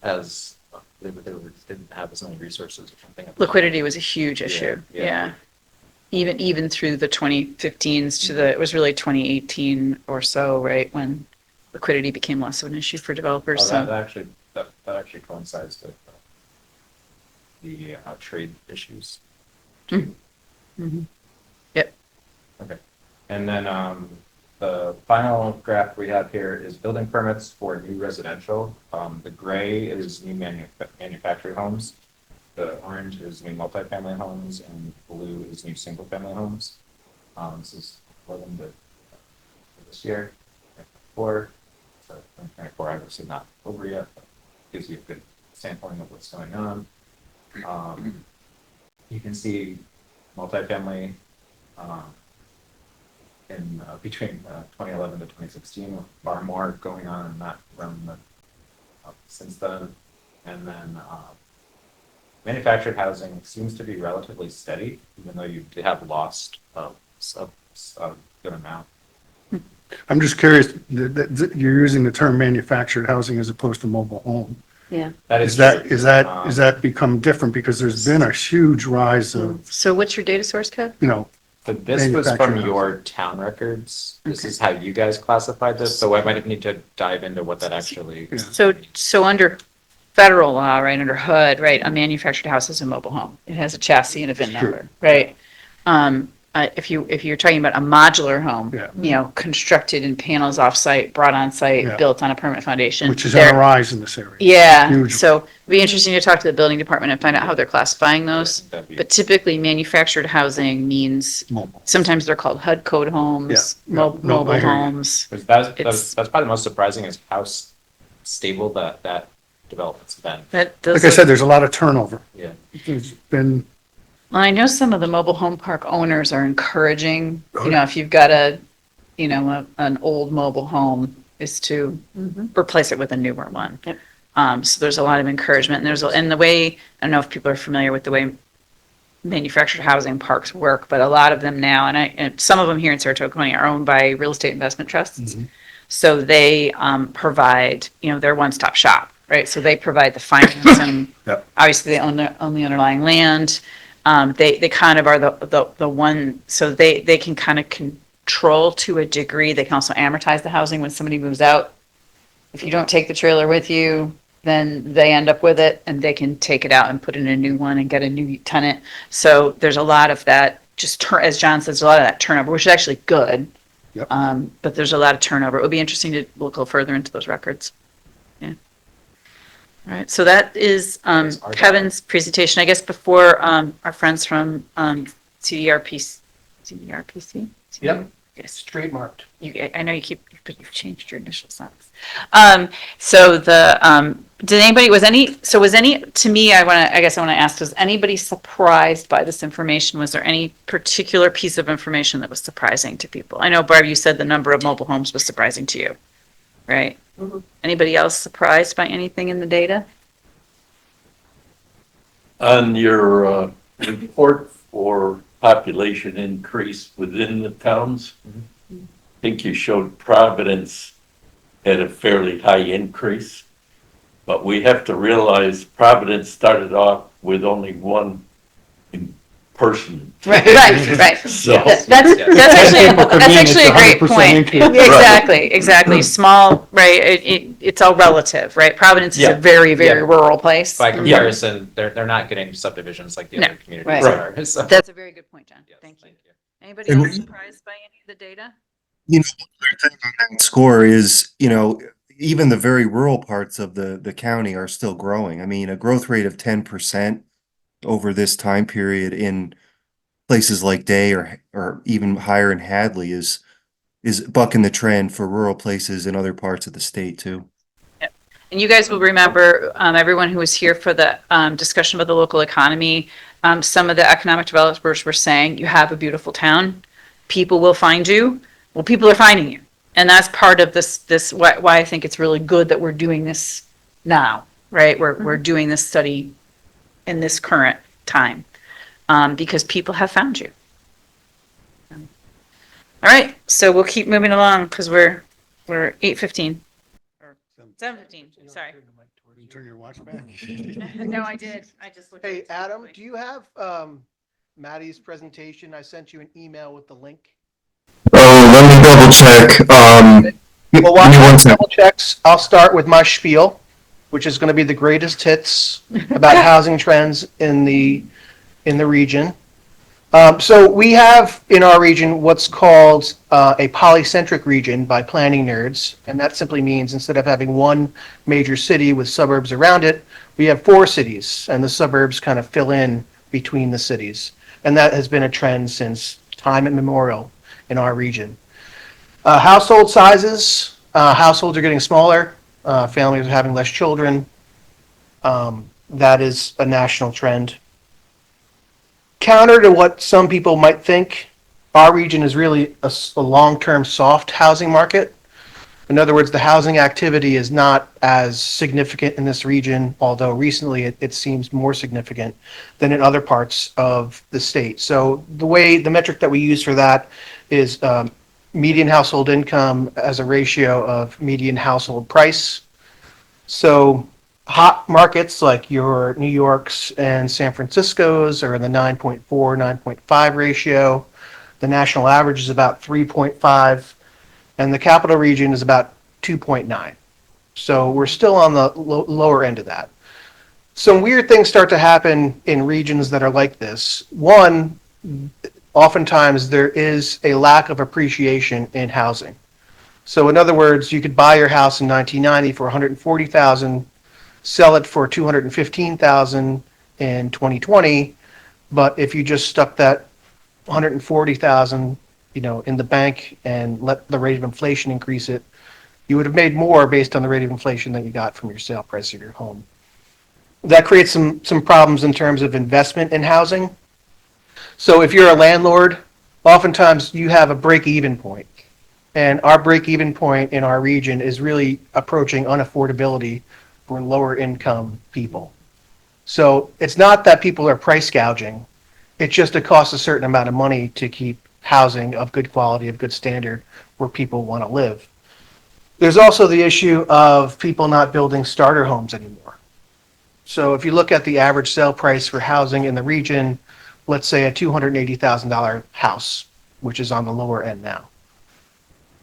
as, didn't have as many resources or something. Liquidity was a huge issue, Yeah. yeah. Even through the 2015s to the, it was really 2018 or so, right, when liquidity became less of an issue for developers, Oh, that so. actually coincides with the trade issues. Mhm. Yep. Okay. And then the final graph we have here is building permits for new residential. The gray is new manufactured homes. The orange is new multifamily homes, and blue is new single-family homes. This is for them to this year, 2024. So 2024 obviously not over yet, but gives you a good sampling of what's going on. You can see multifamily in between 2011 to 2016, far more going on in that realm since then. And then manufactured housing seems to be relatively steady, even though you have lost a good amount. I'm just curious, you're using the term manufactured housing as opposed to mobile home. Yeah. That Is true. that become different? Because there's been a huge rise of, So what's your data source, Kev? But this was manufactured from housing. your town records. This is how you guys classified this, so I might need to dive into what that actually. Yeah. So under federal law, right, under HUD, right, a manufactured house is a mobile home. It has a chassis and a VIN Sure. number, right? If you're talking about a modular home, Yeah. constructed in panels off-site, brought on-site, Yeah. built on a permanent foundation. which is they're- on a rise in this area. Yeah, Huge. so it'd be interesting to talk to the building department and find out how they're classifying those. That'd be- But typically manufactured housing means, Mobile. sometimes they're called HUD code homes, Yeah, yeah. No, I mobile hear you. homes. That's probably the most surprising is how stable that development's been. Like I said, there's a lot of turnover. Yeah. There's been, Well, I know some of the mobile home park owners are encouraging, Oh, if you've got an old mobile home, is to replace it with a newer one. Yep. So there's a lot of encouragement, and the way, I don't know if people are familiar with the way manufactured housing parks work, but a lot of them now, and some of them here in Saratoga County are owned by real estate investment trusts. So they provide, they're one-stop shop, right? So they provide the financing. Yep. Obviously, they own the underlying land. They kind of are the one, so they can kind of control to a degree. They can also amortize the housing when somebody moves out. If you don't take the trailer with you, then they end up with it, and they can take it out and put in a new one and get a new tenant. So there's a lot of that, as John says, a lot of that turnover, which is actually good. Yep. But there's a lot of turnover. It would be interesting to look a little further into those records. All right, so that is Kevin's presentation. I guess before our friends from CDRPC. Yep. Yes. It's trademarked. I know you've changed your initials on this. So to me, I guess I want to ask, was anybody surprised by this information? Was there any particular piece of information that was surprising to people? I know, Barb, you said the number of mobile homes was surprising to you, right? Mhm. Anybody else surprised by anything in the data? On your report for population increase within the towns, I think you showed Providence had a fairly high increase. But we have to realize Providence started off with only one person. Right. So, That's Yes. actually a great It's 100% point. increase. Exactly. Small, right? It's all relative, right? Providence is a Yeah. very, very Yeah. rural place. By comparison, they're not getting subdivisions like the No. other communities Right. are. So. That's a very good point, John. Yes, Thank you. you. Anybody And- else surprised by any of the data? You know, one thing on that score is, even the very rural parts of the county are still growing. I mean, a growth rate of 10% over this time period in places like Day or even higher in Hadley is bucking the trend for rural places in other parts of the state too. And you guys will remember, everyone who was here for the discussion about the local economy, some of the economic developers were saying, you have a beautiful town, people will find you. Well, people are finding you. And that's part of why I think it's really good that we're doing this now, right? We're doing this study in this current time, because people have found you. All right, so we'll keep moving along because we're 8:15. 7:15, sorry. Turn your watch back. No, I did. I just looked. Hey, Adam, do you have Maddie's presentation? I sent you an email with the link. Oh, let me double check. Well, while give me one Maddie sec. double checks, I'll start with my spiel, which is going to be the greatest hits about housing trends in the region. So we have in our region what's called a polycentric region by planning nerds, and that simply means instead of having one major city with suburbs around it, we have 4 cities, and the suburbs kind of fill in between the cities. And that has been a trend since time immemorial in our region. Household sizes, households are getting smaller, families are having less children. That is a national trend. Counter to what some people might think, our region is really a long-term soft housing market. In other words, the housing activity is not as significant in this region, although recently it seems more significant than in other parts of the state. So the metric that we use for that is median household income as a ratio of median household price. So hot markets like your New York's and San Francisco's are in the 9.4, 9.5 ratio. The national average is about 3.5, and the capital region is about 2.9. So we're still on the lower end of that. Some weird things start to happen in regions that are like this. One, oftentimes there is a lack of appreciation in housing. So in other words, you could buy your house in 1990 for $140,000, sell it for $215,000 in 2020, but if you just stuck that $140,000, in the bank and let the rate of inflation increase it, you would have made more based on the rate of inflation that you got from your sale price of your home. That creates some problems in terms of investment in housing. So if you're a landlord, oftentimes you have a break-even point. And our break-even point in our region is really approaching unaffordability for lower income people. So it's not that people are price gouging. It just it costs a certain amount of money to keep housing of good quality, of good standard, where people want to live. There's also the issue of people not building starter homes anymore. So if you look at the average sale price for housing in the region, let's say a $280,000 house, which is on the lower end now.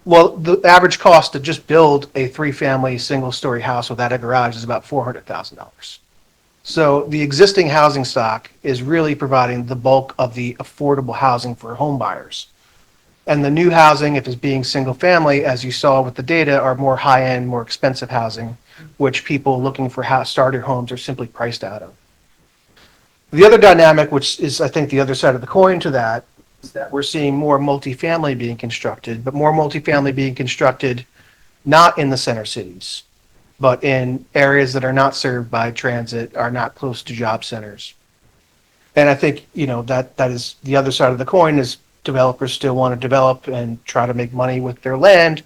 Well, the average cost to just build a 3-family single-story house without a garage is about $400,000. So the existing housing stock is really providing the bulk of the affordable housing for home buyers. And the new housing, if it's being single-family, as you saw with the data, are more high-end, more expensive housing. which people looking for house starter homes are simply priced out of. The other dynamic, which is, I think, the other side of the coin to that, is that we're seeing more multifamily being constructed, but more multifamily being constructed not in the center cities, but in areas that are not served by transit, are not close to job centers. And I think, that is the other side of the coin is developers still want to develop and try to make money with their land,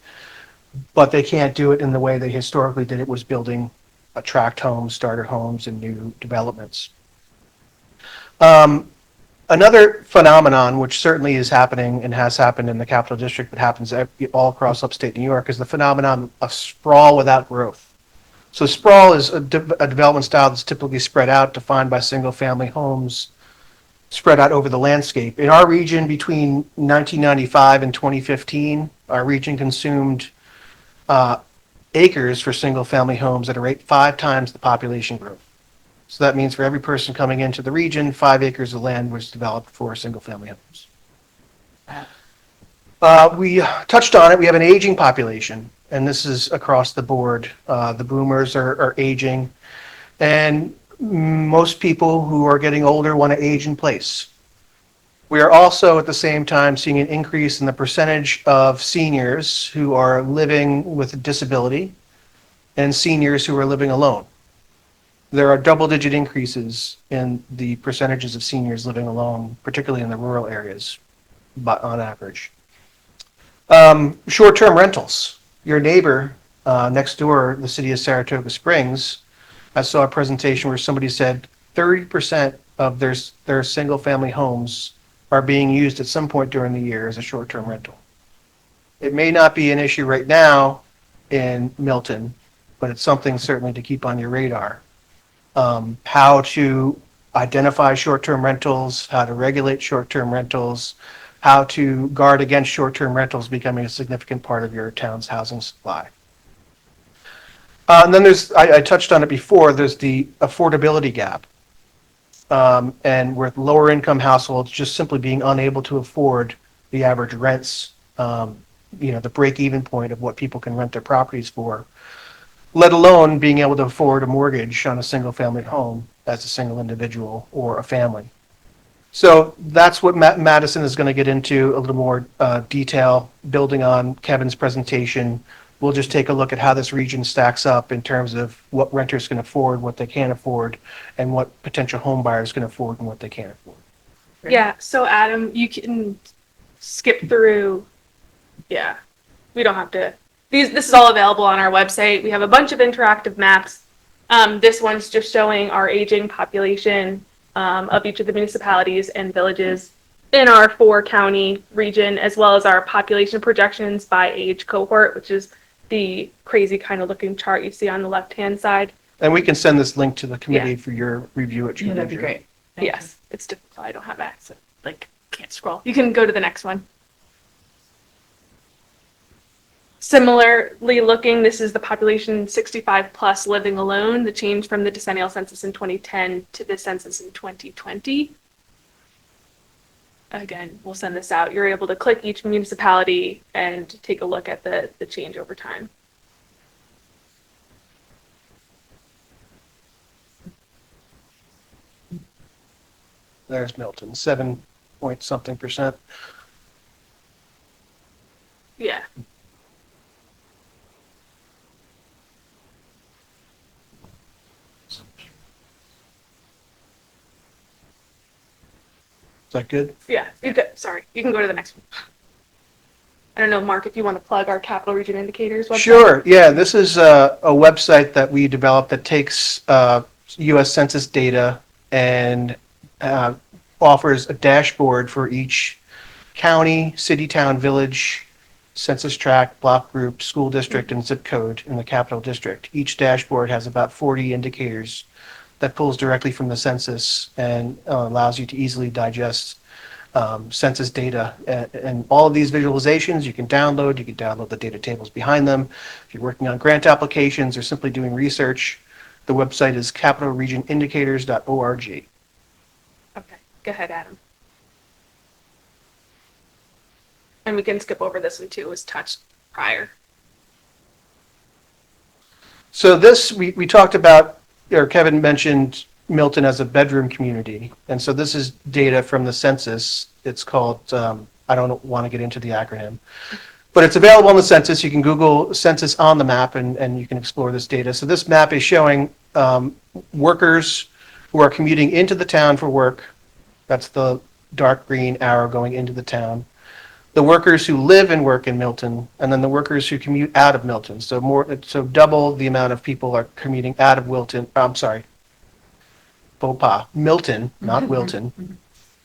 but they can't do it in the way they historically did it, was building tract homes, starter homes, and new developments. Another phenomenon, which certainly is happening and has happened in the Capital District, but happens all across upstate New York, is the phenomenon of sprawl without growth. So sprawl is a development style that's typically spread out, defined by single-family homes, spread out over the landscape. In our region, between 1995 and 2015, our region consumed acres for single-family homes at a rate 5 times the population growth. So that means for every person coming into the region, 5 acres of land was developed for single-family homes. We touched on it. We have an aging population, and this is across the board. The boomers are aging, and most people who are getting older want to age in place. We are also at the same time seeing an increase in the percentage of seniors who are living with a disability and seniors who are living alone. There are double-digit increases in the percentages of seniors living alone, particularly in the rural areas, but on average. Short-term rentals. Your neighbor next door, the city of Saratoga Springs, I saw a presentation where somebody said 30% of their single-family homes are being used at some point during the year as a short-term rental. It may not be an issue right now in Milton, but it's something certainly to keep on your radar. How to identify short-term rentals, how to regulate short-term rentals, how to guard against short-term rentals becoming a significant part of your town's housing supply. And then I touched on it before, there's the affordability gap. And with lower income households just simply being unable to afford the average rents, the break-even point of what people can rent their properties for, let alone being able to afford a mortgage on a single-family home as a single individual or a family. So that's what Madison is going to get into a little more detail, building on Kevin's presentation. We'll just take a look at how this region stacks up in terms of what renters can afford, what they can't afford, and what potential home buyers can afford and what they can't afford. Yeah, so Adam, you can skip through. Yeah, we don't have to. This is all available on our website. We have a bunch of interactive maps. This one's just showing our aging population of each of the municipalities and villages in our 4-county region, as well as our population projections by age cohort, which is the crazy kind of looking chart you see on the left-hand side. And we can send this link to the committee for your review at your That'd be leisure. great. Yes, it's difficult. I don't have access. Can't scroll. You can go to the next one. Similarly looking, this is the population 65 plus living alone, the change from the decennial census in 2010 to the census in 2020. Again, we'll send this out. You're able to click each municipality and take a look at the change over time. There's Milton, 7-point-something%. Yeah. Is that good? Yeah, sorry, you can go to the next one. I don't know, Mark, if you want to plug our Capital Region Indicators website. Sure. Yeah, this is a website that we developed that takes U.S. Census data and offers a dashboard for each county, city, town, village, census tract, block group, school district, and zip code in the Capital District. Each dashboard has about 40 indicators that pulls directly from the census and allows you to easily digest census data. And all of these visualizations you can download. You can download the data tables behind them. If you're working on grant applications or simply doing research, the website is capitalregionindicators.org. Okay, go ahead, Adam. And we can skip over this one too, it was touched prior. So this, we talked about, or Kevin mentioned Milton as a bedroom community. And so this is data from the census. It's called, I don't want to get into the acronym, but it's available on the census. You can Google census on the map and you can explore this data. So this map is showing workers who are commuting into the town for work. That's the dark green arrow going into the town. The workers who live and work in Milton, and then the workers who commute out of Milton. So double the amount of people are commuting out of Wilton, I'm sorry, Milton, not Wilton,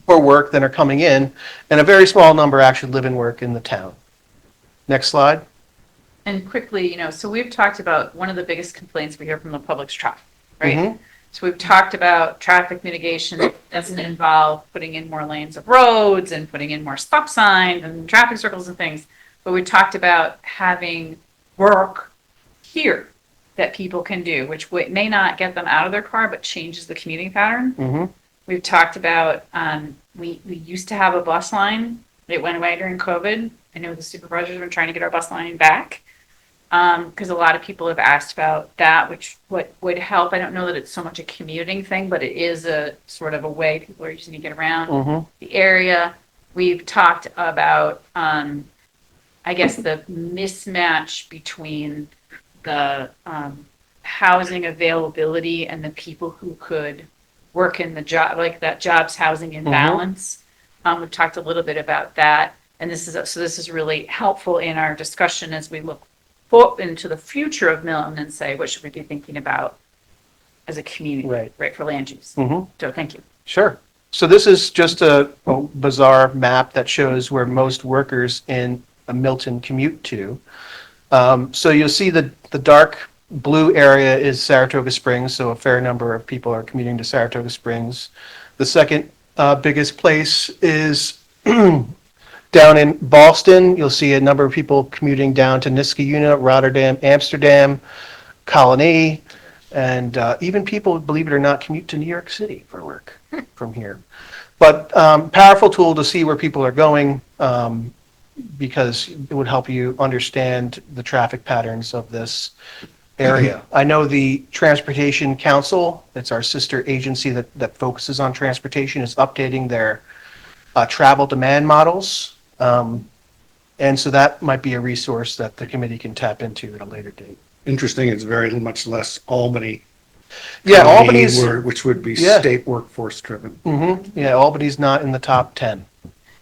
for work than are coming in, and a very small number actually live and work in the town. Next slide. And quickly, so we've talked about one of the biggest complaints we hear from the public's traffic, right? Mhm. So we've talked about traffic mitigation that doesn't involve putting in more lanes of roads and putting in more stop signs and traffic circles and things. But we talked about having work here that people can do, which may not get them out of their car, but changes the commuting pattern. Mhm. We've talked about, we used to have a bus line. It went away during COVID. I know the supervisors have been trying to get our bus line back. Because a lot of people have asked about that, which what would help. I don't know that it's so much a commuting thing, but it is a sort of a way people are using to get around Mhm. the area. We've talked about, I guess, the mismatch between the housing availability and the people who could work in the job, like that jobs housing imbalance. We've talked a little bit about that, and this is really helpful in our discussion as we look into the future of Milton and say, what should we be thinking about as a community, right, for land use? Mhm. So thank you. Sure. So this is just a bizarre map that shows where most workers in Milton commute to. So you'll see the dark blue area is Saratoga Springs, so a fair number of people are commuting to Saratoga Springs. The second biggest place is down in Boston. You'll see a number of people commuting down to Niskayuna, Rotterdam, Amsterdam, Colony, and even people, believe it or not, commute to New York City for work from here. But powerful tool to see where people are going because it would help you understand the traffic patterns of this area. I know the Transportation Council, it's our sister agency that focuses on transportation, is updating their travel demand models. And so that might be a resource that the committee can tap into at a later date. Interesting, it's very much less Albany. Yeah, County, Albany's, which would be yeah. state workforce driven. Yeah, Albany's not in the top 10.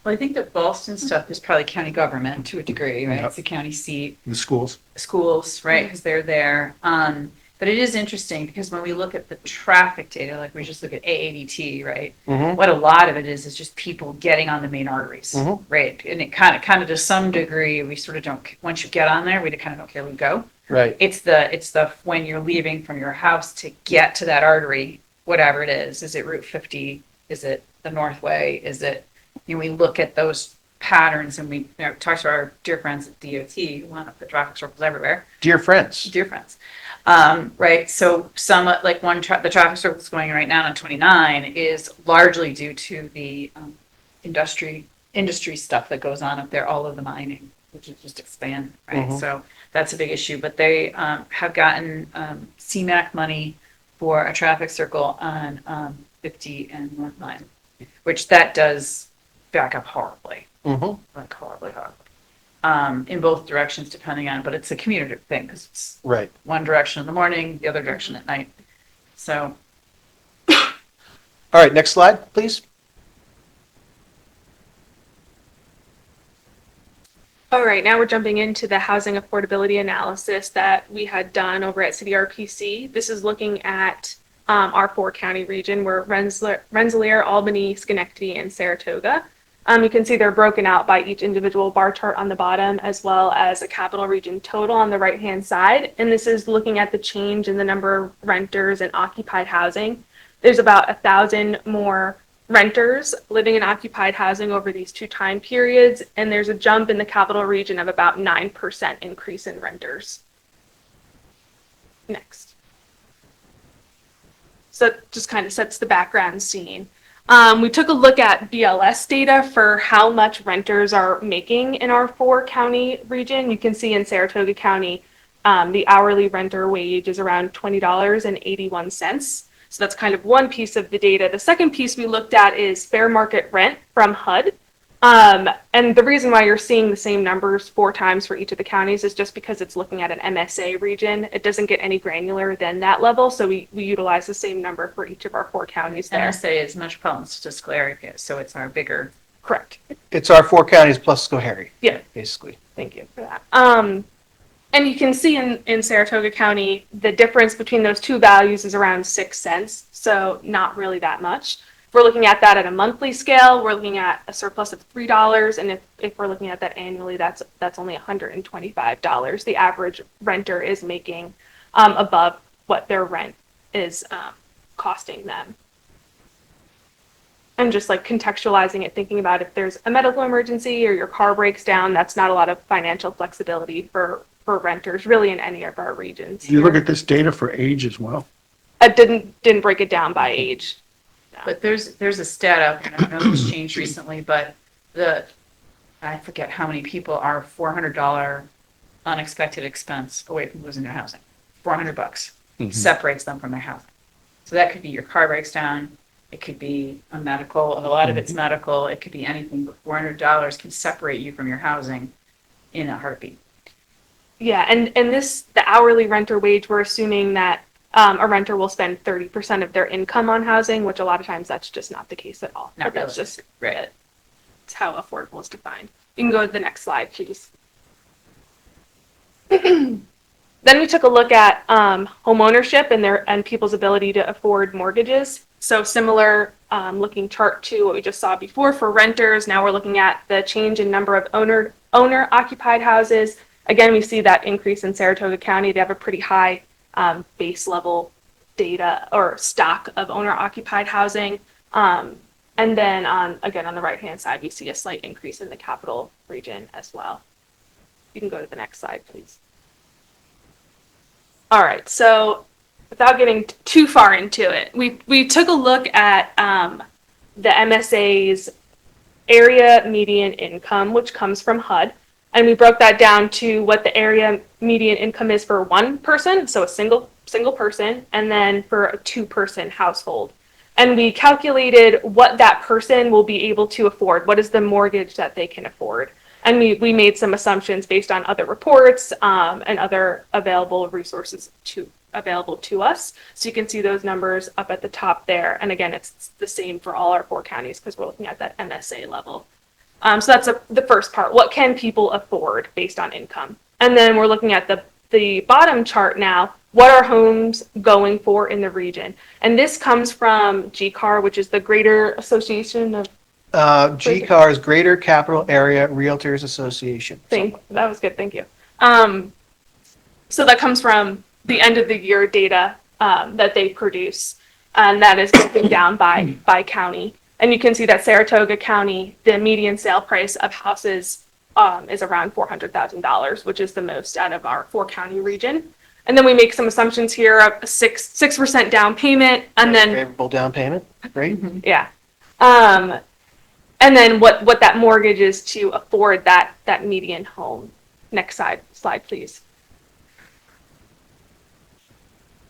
Well, I think the Boston stuff is probably county government to a degree, right? Yep. It's a county seat. The schools. Schools, right, because they're there. But it is interesting because when we look at the traffic data, like we just look at AADT, right? What a lot of it is just people getting on the main arteries, right? And it kind of to some degree, we sort of don't, once you get on there, we kind of don't care where you go. Right. It's the when you're leaving from your house to get to that artery, whatever it is it Route 50? Is it the Northway? Is it, we look at those patterns and we talk to our dear friends at DOT who want to put traffic circles everywhere. Dear friends. Dear friends. Right. So some like the traffic circle that's going right now on 29 is largely due to the industry stuff that goes on up there, all of the mining, which is just expand. Right. So that's a big issue. But they have gotten CMAQ money for a traffic circle on 50 and North Mine, which that does back up horribly. Like horribly. In both directions, depending on, but it's a commuter thing because it's right one direction in the morning, the other direction at night. So, all right, next slide, please. All right, now we're jumping into the housing affordability analysis that we had done over at City RPC. This is looking at our 4-county region. We're Rensselaer, Albany, Schenectady, and Saratoga. You can see they're broken out by each individual bar chart on the bottom, as well as a capital region total on the right-hand side. And this is looking at the change in the number of renters and occupied housing. There's about 1,000 more renters living in occupied housing over these two time periods, and there's a jump in the capital region of about 9% increase in renters. Next. So that just kind of sets the background scene. We took a look at BLS data for how much renters are making in our 4-county region. You can see in Saratoga County, The hourly renter wage is around $20.81. So that's kind of one piece of the data. The second piece we looked at is fair market rent from HUD. And the reason why you're seeing the same numbers 4 times for each of the counties is just because it's looking at an MSA region. It doesn't get any granular than that level, so we utilize the same number for each of our 4 counties there. NSA is Metropolitan Statistical Area, so it's our bigger. Correct. It's our 4 counties plus Schoharie. Yeah. Basically. Thank you for that. And you can see in Saratoga County, the difference between those 2 values is around 6 cents, so not really that much. If we're looking at that at a monthly scale, we're looking at a surplus of $3, and if we're looking at that annually, that's only $125. The average renter is making above what their rent is costing them. And just like contextualizing it, thinking about if there's a medical emergency or your car breaks down, that's not a lot of financial flexibility for renters really in any of our regions. You look here. at this data for age as well. I didn't break it down by age. But there's a stat out there, I don't know if it's changed recently, but I forget how many people are $400 unexpected expense away from losing their housing. $400 separates them from their housing. So that could be your car breaks down, it could be a medical, and a lot of it's medical, it could be anything, but $400 can separate you from your housing in a heartbeat. Yeah, and the hourly renter wage, we're assuming that a renter will spend 30% of their income on housing, which a lot of times that's just not the case at all. Not That's really. just right. It's how affordable is defined. You can go to the next slide, please. Then we took a look at home ownership and people's ability to afford mortgages. So similar looking chart to what we just saw before for renters. Now we're looking at the change in number of owner occupied houses. Again, we see that increase in Saratoga County. They have a pretty high base level data or stock of owner occupied housing. And then on the right hand side, we see a slight increase in the capital region as well. You can go to the next slide, please. All right, so without getting too far into it, we took a look at the MSA's area median income, which comes from HUD. And we broke that down to what the area median income is for one person, so a single person, and then for a 2-person household. And we calculated what that person will be able to afford. What is the mortgage that they can afford? And we made some assumptions based on other reports and other available resources available to us. So you can see those numbers up at the top there. And again, it's the same for all our 4 counties because we're looking at that MSA level. So that's the first part. What can people afford based on income? And then we're looking at the bottom chart now. What are homes going for in the region? And this comes from GCAR, which is the Greater Association of... GCAR's Greater Capital Area Realtors Association. That was good, thank you. So that comes from the end of the year data that they produce, and that is broken down by county. And you can see that Saratoga County, the median sale price of houses is around $400,000, which is the most out of our 4-county region. And then we make some assumptions here of a 6% down payment, and then Favorable down payment, great. yeah, and then what that mortgage is to afford that median home. Next slide, please.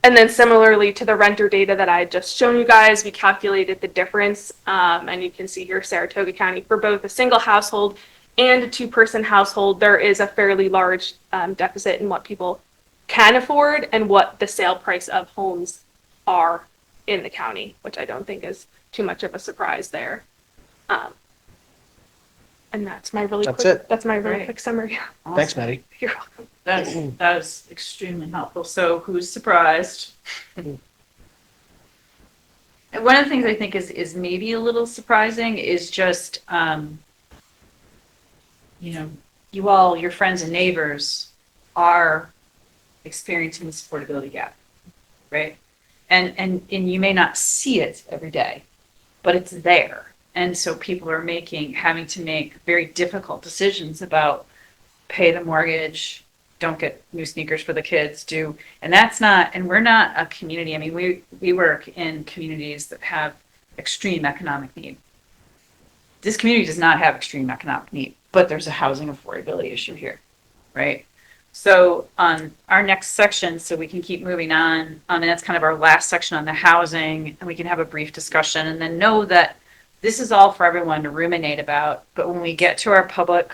And then similarly to the renter data that I had just shown you guys, we calculated the difference. And you can see here Saratoga County for both a single household and a 2-person household, there is a fairly large deficit in what people can afford and what the sale price of homes are in the county, which I don't think is too much of a surprise there. And that's my really quick summary. Awesome. Thanks, Maddie. You're welcome. That is extremely helpful. So who's surprised? And one of the things I think is maybe a little surprising is just, your friends and neighbors are experiencing this affordability gap, right? And you may not see it every day, but it's there. And so people are having to make very difficult decisions about pay the mortgage, don't get new sneakers for the kids, and we're not a community. I mean, we work in communities that have extreme economic need. This community does not have extreme economic need, but there's a housing affordability issue here, right? So our next section, so we can keep moving on, and that's kind of our last section on the housing, and we can have a brief discussion, and then know that this is all for everyone to ruminate about. But when we get to our public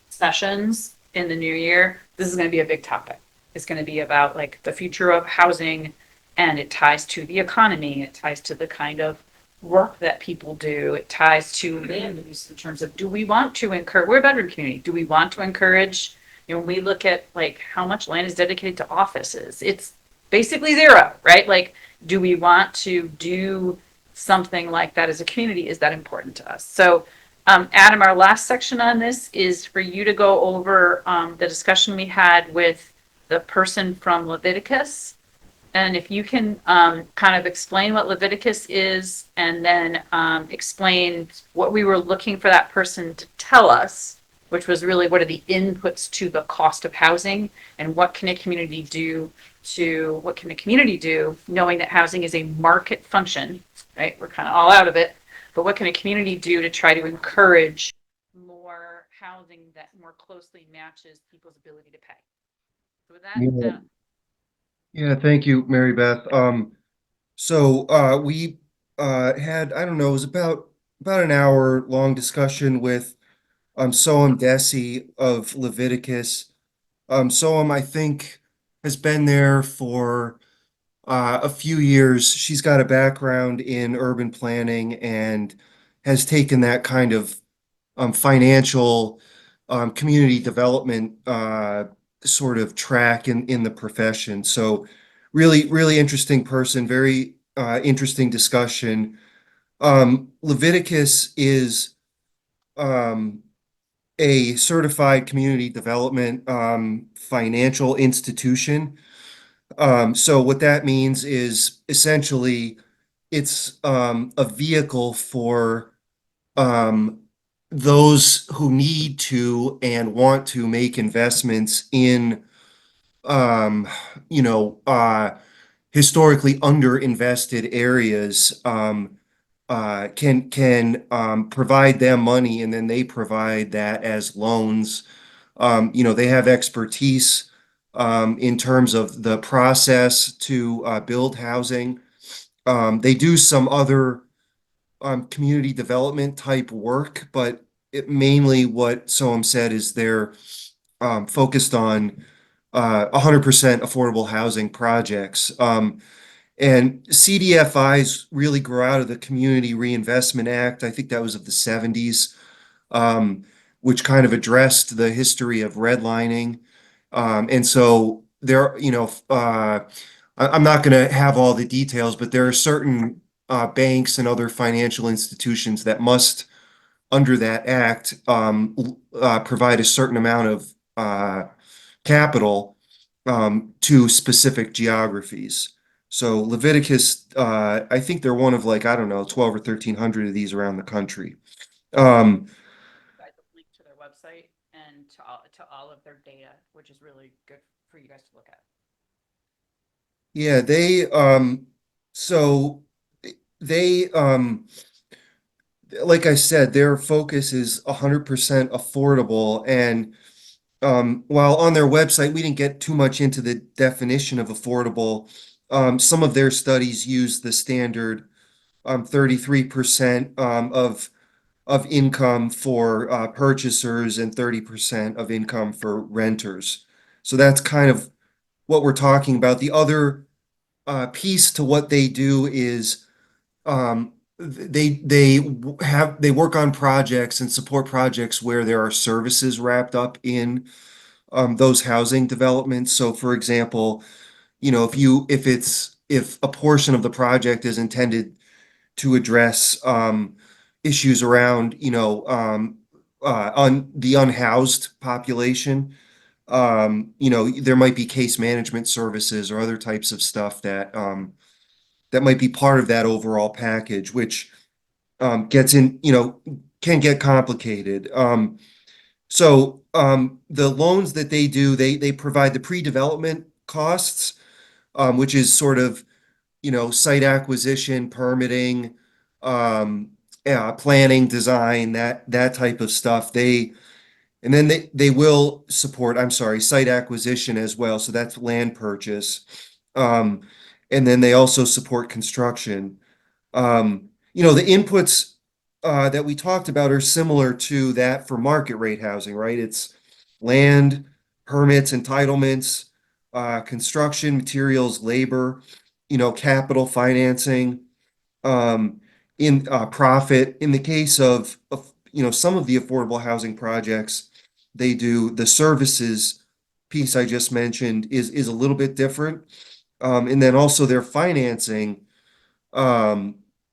sessions in the new year, this is going to be a big topic. It's going to be about like the future of housing, and it ties to the economy. It ties to the kind of work that people do. It ties to land use in terms of, do we want to encourage, we're a bedroom community. Do we want to encourage, when we look at like how much land is dedicated to offices, it's basically zero, right? Like, do we want to do something like that as a community? Is that important to us? So Adam, our last section on this is for you to go over the discussion we had with the person from Leviticus. And if you can kind of explain what Leviticus is, and then explain what we were looking for that person to tell us, which was really what are the inputs to the cost of housing, and what can a community do knowing that housing is a market function, right? We're kind of all out of it. But what can a community do to try to encourage more housing that more closely matches people's ability to pay? So with that, Yeah, thank you, Mary Beth. So we had, I don't know, it was about an hour long discussion with Soam Desi of Leviticus. Soam, I think, has been there for a few years. She's got a background in urban planning and has taken that kind of financial community development sort of track in the profession. So really interesting person, very interesting discussion. Leviticus is a certified community development financial institution. So what that means is essentially it's a vehicle for those who need to and want to make investments in you know, historically underinvested areas, can provide them money, and then they provide that as loans. You know, they have expertise in terms of the process to build housing. They do some other community development type work, but mainly what Soam said is they're focused on 100% affordable housing projects. And CDFIs really grew out of the Community Reinvestment Act. I think that was of the 70s, which kind of addressed the history of redlining. And so there, you know, I'm not going to have all the details, but there are certain banks and other financial institutions that must, under that act, provide a certain amount of capital to specific geographies. So Leviticus, I think they're one of like, I don't know, 12 or 1300 of these around the country. provide the link to their website and to all of their data, which is really good for you guys to look at. Yeah, so they, like I said, their focus is 100% affordable. And while on their website, we didn't get too much into the definition of affordable. Some of their studies use the standard 33% of income for purchasers and 30% of income for renters. So that's kind of what we're talking about. The other piece to what they do is they work on projects and support projects where there are services wrapped up in those housing developments. So for example, you know, if a portion of the project is intended to address issues around, you know, on the unhoused population, you know, there might be case management services or other types of stuff that that might be part of that overall package, which gets in, you know, can get complicated. So the loans that they do, they provide the pre-development costs, which is sort of, you know, site acquisition, permitting, planning, design, that type of stuff. And then they will support, I'm sorry, site acquisition as well, so that's land purchase. Um, and then they also support construction. The inputs that we talked about are similar to that for market rate housing, right? It's land, permits, entitlements, construction, materials, labor, capital financing, in profit. In the case of some of the affordable housing projects, they do the services piece I just mentioned is a little bit different. And then also their financing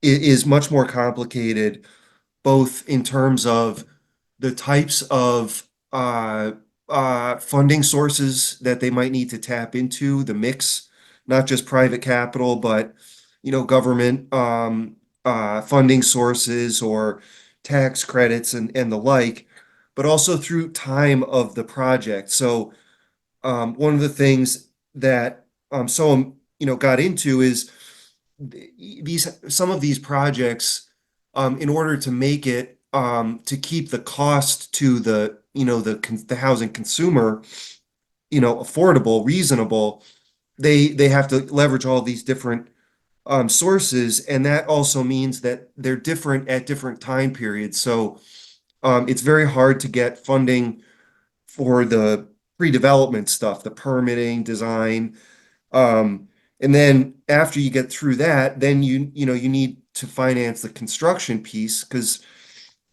is much more complicated, both in terms of the types of funding sources that they might need to tap into, the mix, not just private capital, but government funding sources or tax credits and the like, but also through time of the project. So one of the things that so got into is some of these projects, in order to make it to keep the cost to the housing consumer affordable, reasonable, they have to leverage all these different sources, and that also means that they're different at different time periods. So it's very hard to get funding for the pre-development stuff, the permitting, design. And then after you get through that, then you need to finance the construction piece because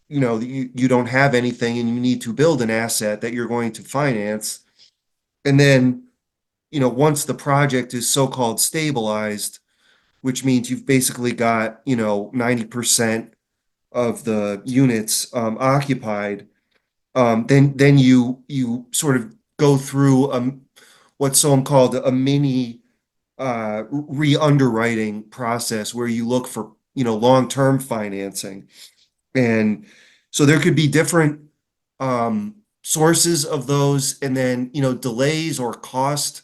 you don't have anything and you need to build an asset that you're going to finance. And then, once the project is so-called stabilized, which means you've basically got, 90% of the units occupied, then you sort of go through what's called a mini re-underwriting process where you look for long-term financing. And so there could be different sources of those, and then delays or cost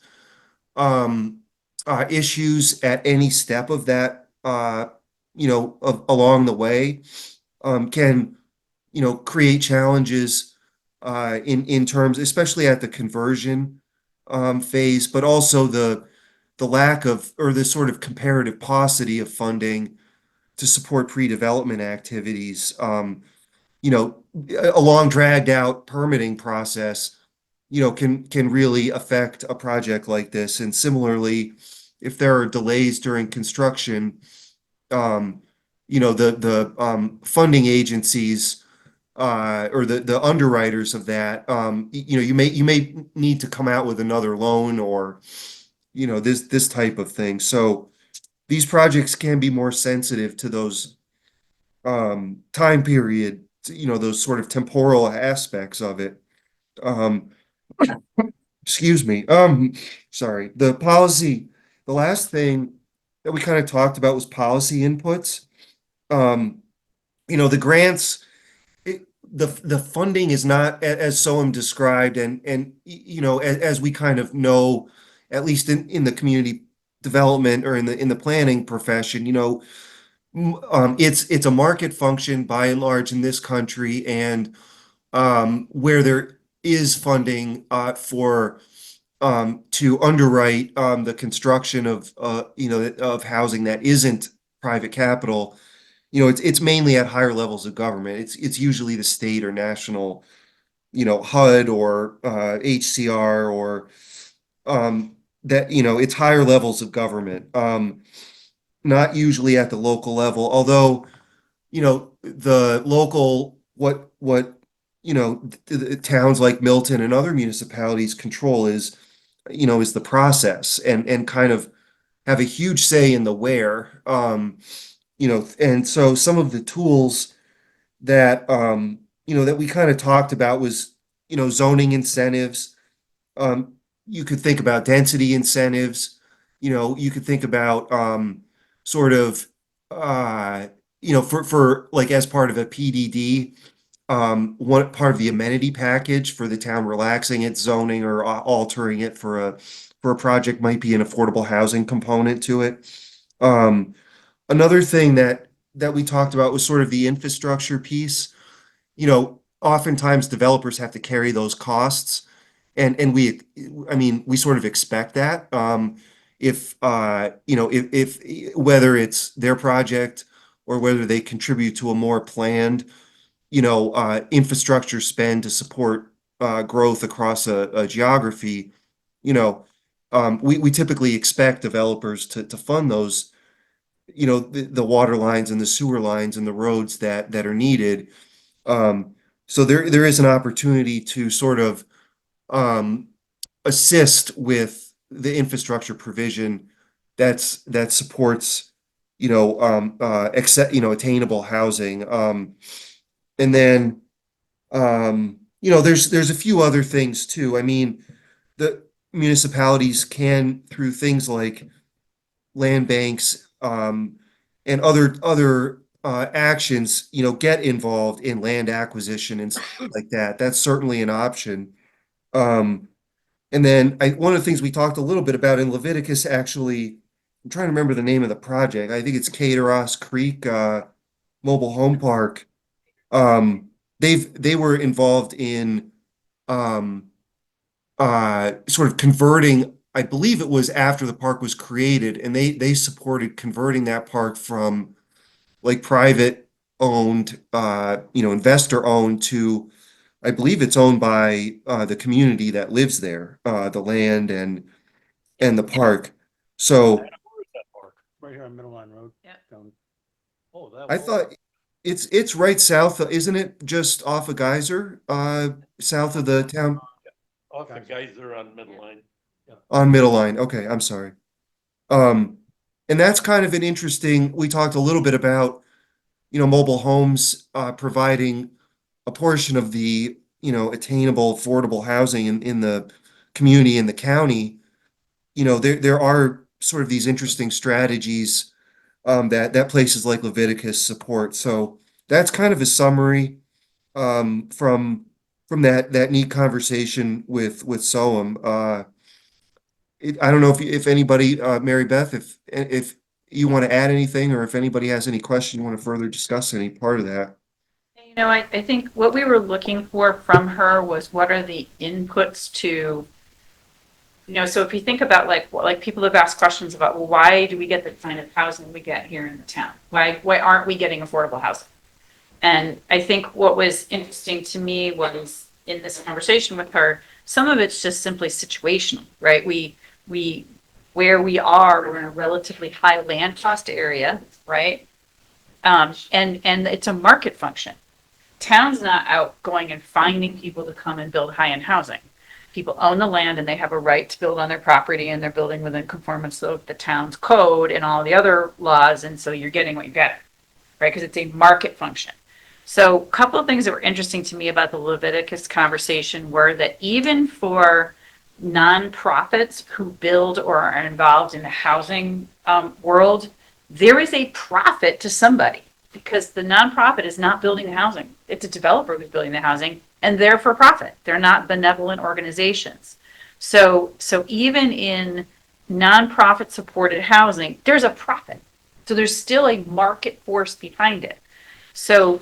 issues at any step of that along the way can create challenges in terms, especially at the conversion phase, but also the lack of, or the sort of comparative paucity of funding to support pre-development activities. A long dragged out permitting process, can really affect a project like this. And similarly, if there are delays during construction, the funding agencies or the underwriters of that, you may need to come out with another loan or this type of thing. So these projects can be more sensitive to those time period, those sort of temporal aspects of it. Um, excuse me. Sorry. The last thing that we kind of talked about was policy inputs. The grants, the funding is not as Soham described, and as we kind of know, at least in the community development or in the planning profession, it's a market function by and large in this country, and where there is funding for to underwrite the construction of housing that isn't private capital. It's mainly at higher levels of government. It's usually the state or national, HUD or HCR or that it's higher levels of government. Not usually at the local level, although the local towns like Milton and other municipalities control is the process and kind of have a huge say in the where. And so some of the tools that that we kind of talked about was zoning incentives. You could think about density incentives. You could think about sort of for like as part of a PDD, one part of the amenity package for the town relaxing its zoning or altering it for a project might be an affordable housing component to it. Another thing that we talked about was sort of the infrastructure piece. oftentimes developers have to carry those costs. And we, I mean, we sort of expect that. If, whether it's their project or whether they contribute to a more planned, infrastructure spend to support, growth across a geography, we typically expect developers to fund those, the water lines and the sewer lines and the roads that are needed. So there is an opportunity to sort of, um, assist with the infrastructure provision that supports, attainable housing. And then, there's a few other things too. I mean, the municipalities can, through things like land banks, and other actions, get involved in land acquisition and stuff like that. That's certainly an option. Um, and then one of the things we talked a little bit about in Leviticus, actually, I'm trying to remember the name of the project. I think it's Cateros Creek, Mobile Home Park. They were involved in, um, sort of converting, I believe it was after the park was created, and they supported converting that park from like private owned, investor owned to, I believe it's owned by, the community that lives there, the land and the park. So Right here on Middle Line Road. Yeah. down- I thought it's right south, isn't it? Just off of Geyser, south of the town Off the Geyser on Middle Line. on Middle Line. Okay, I'm sorry. Um, and that's kind of an interesting, we talked a little bit about, mobile homes, providing a portion of the, attainable, affordable housing in the community, in the county. There are sort of these interesting strategies, that places like Leviticus support. So that's kind of a summary, from that neat conversation with Soam. I don't know if anybody, Mary Beth, if you want to add anything, or if anybody has any question, you want to further discuss any part of that. I think what we were looking for from her was what are the inputs to, so if you think about like people have asked questions about, well, why do we get the kind of housing we get here in the town? Why aren't we getting affordable housing? And I think what was interesting to me was in this conversation with her, some of it's just simply situational, right? Where we are, we're in a relatively high land cost area, right? And it's a market function. Town's not out going and finding people to come and build high-end housing. People own the land and they have a right to build on their property, and they're building within conformance of the town's code and all the other laws. And so you're getting what you get, right? Because it's a market function. So a couple of things that were interesting to me about the Leviticus conversation were that even for nonprofits who build or are involved in the housing world, there is a profit to somebody, because the nonprofit is not building the housing. It's a developer who's building the housing, and they're for profit. They're not benevolent organizations. So even in nonprofit supported housing, there's a profit. So there's still a market force behind it. So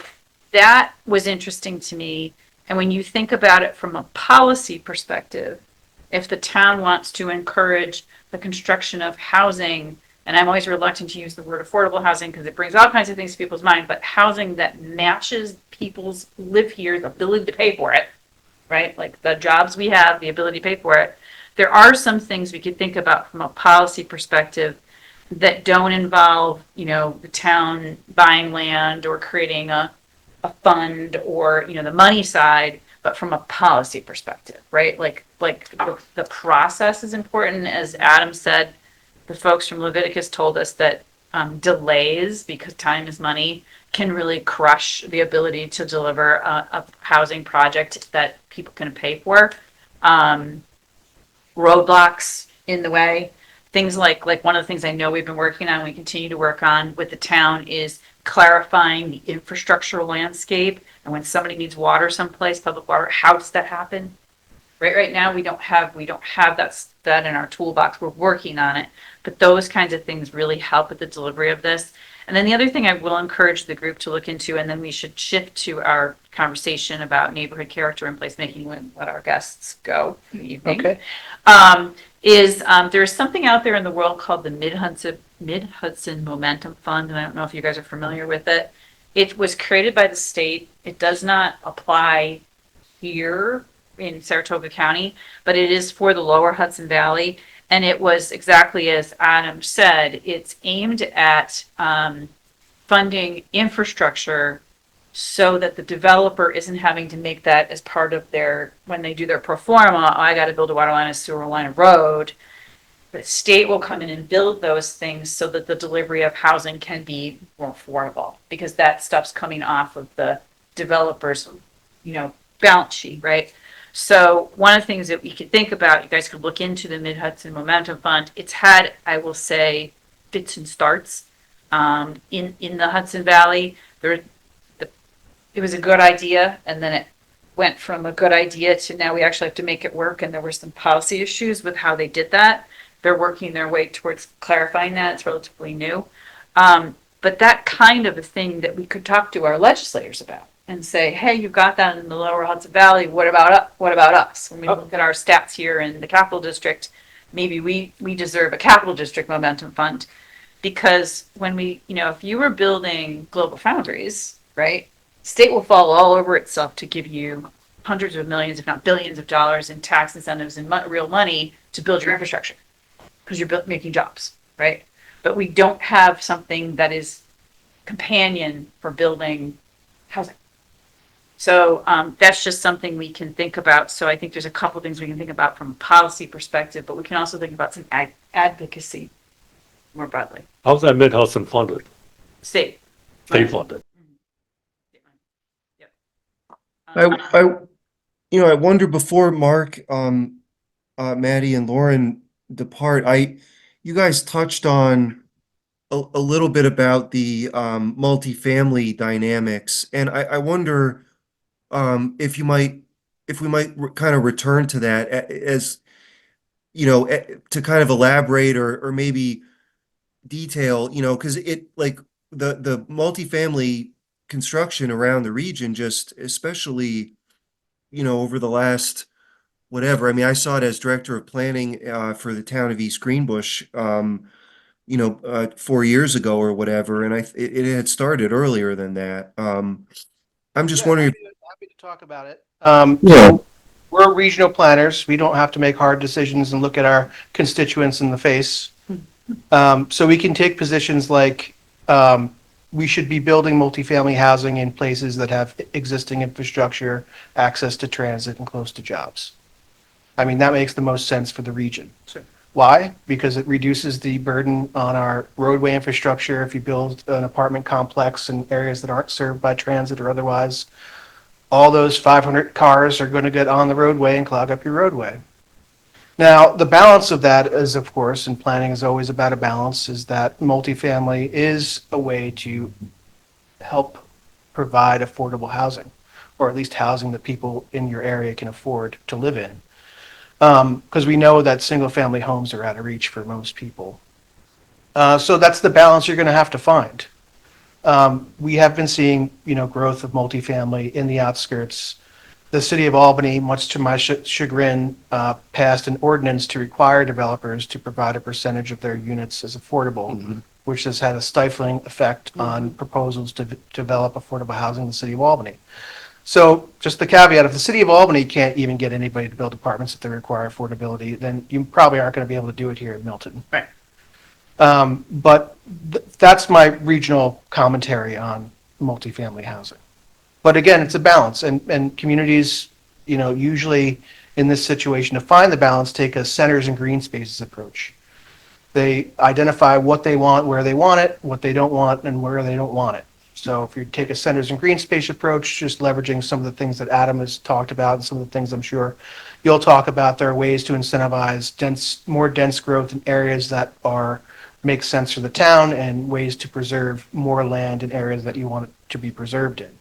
that was interesting to me. And when you think about it from a policy perspective, if the town wants to encourage the construction of housing, and I'm always reluctant to use the word affordable housing because it brings all kinds of things to people's mind, but housing that matches people's live here, the ability to pay for it, right? Like the jobs we have, the ability to pay for it. There are some things we could think about from a policy perspective that don't involve, the town buying land or creating a fund or, the money side, but from a policy perspective, right? Like the process is important. As Adam said, the folks from Leviticus told us that delays, because time is money, can really crush the ability to deliver a housing project that people can pay for. Roadblocks in the way, things like one of the things I know we've been working on, we continue to work on with the town, is clarifying the infrastructural landscape. And when somebody needs water someplace, public water, how does that happen? Right now, we don't have that in our toolbox. We're working on it, but those kinds of things really help with the delivery of this. And then the other thing I will encourage the group to look into, and then we should shift to our conversation about neighborhood character and placemaking when let our guests go in the evening. Okay. There's something out there in the world called the Mid-Hudson Momentum Fund, and I don't know if you guys are familiar with it. It was created by the state. It does not apply here in Saratoga County, but it is for the lower Hudson Valley. And it was exactly as Adam said, it's aimed at funding infrastructure so that the developer isn't having to make that as part of their, when they do their pro forma, oh, I got to build a water line, a sewer line, a road. The state will come in and build those things so that the delivery of housing can be more affordable, because that stuff's coming off of the developer's, balance sheet, right? So one of the things that we could think about, you guys could look into the Mid-Hudson Momentum Fund. It's had, I will say, fits and starts in the Hudson Valley. It was a good idea, and then it went from a good idea to now we actually have to make it work, and there were some policy issues with how they did that. They're working their way towards clarifying that. It's relatively new. But that kind of a thing that we could talk to our legislators about and say, hey, you've got that in the lower Hudson Valley. What about us? When we look at our stats here in the Capital District, maybe we deserve a Capital District Momentum Fund, because when we, if you were building Global Foundries, right, state will fall all over itself to give you hundreds of millions, if not billions of dollars in tax incentives and real money to build your infrastructure, because you're making jobs, right? But we don't have something that is companion for building housing. So that's just something we can think about. So I think there's a couple things we can think about from a policy perspective, but we can also think about some advocacy more broadly. How's that Mid-Hudson funded? State. State funded. I wonder before Mark, Maddie and Lauren depart, you guys touched on a little bit about the multifamily dynamics, and I wonder if we might kind of return to that as to kind of elaborate or maybe detail, because it like the multifamily construction around the region, just especially over the last whatever. I mean, I saw it as director of planning for the town of East Greenbush 4 years ago or whatever, and it had started earlier than that. I'm just wondering. Happy to talk about it. Yeah. We're regional planners. We don't have to make hard decisions and look at our constituents in the face. So we can take positions like we should be building multifamily housing in places that have existing infrastructure, access to transit, and close to jobs. I mean, that makes the most sense for the region. Why? Because it reduces the burden on our roadway infrastructure. If you build an apartment complex in areas that aren't served by transit or otherwise, all those 500 cars are going to get on the roadway and clog up your roadway. Now, the balance of that is, of course, and planning is always about a balance, is that multifamily is a way to help provide affordable housing, or at least housing that people in your area can afford to live in. Because we know that single-family homes are out of reach for most people. So that's the balance you're going to have to find. We have been seeing, growth of multifamily in the outskirts. The city of Albany, much to my chagrin, passed an ordinance to require developers to provide a percentage of their units as affordable, which has had a stifling effect on proposals to develop affordable housing in the city of Albany. So just the caveat, if the city of Albany can't even get anybody to build apartments if they require affordability, then you probably aren't going to be able to do it here in Milton. Right. But that's my regional commentary on multifamily housing. But again, it's a balance, and communities, usually in this situation, to find the balance, take a centers and green spaces approach. They identify what they want, where they want it, what they don't want, and where they don't want it. So if you take a centers and green space approach, just leveraging some of the things that Adam has talked about and some of the things I'm sure you'll talk about, there are ways to incentivize more dense growth in areas that make sense for the town, and ways to preserve more land in areas that you want it to be preserved in.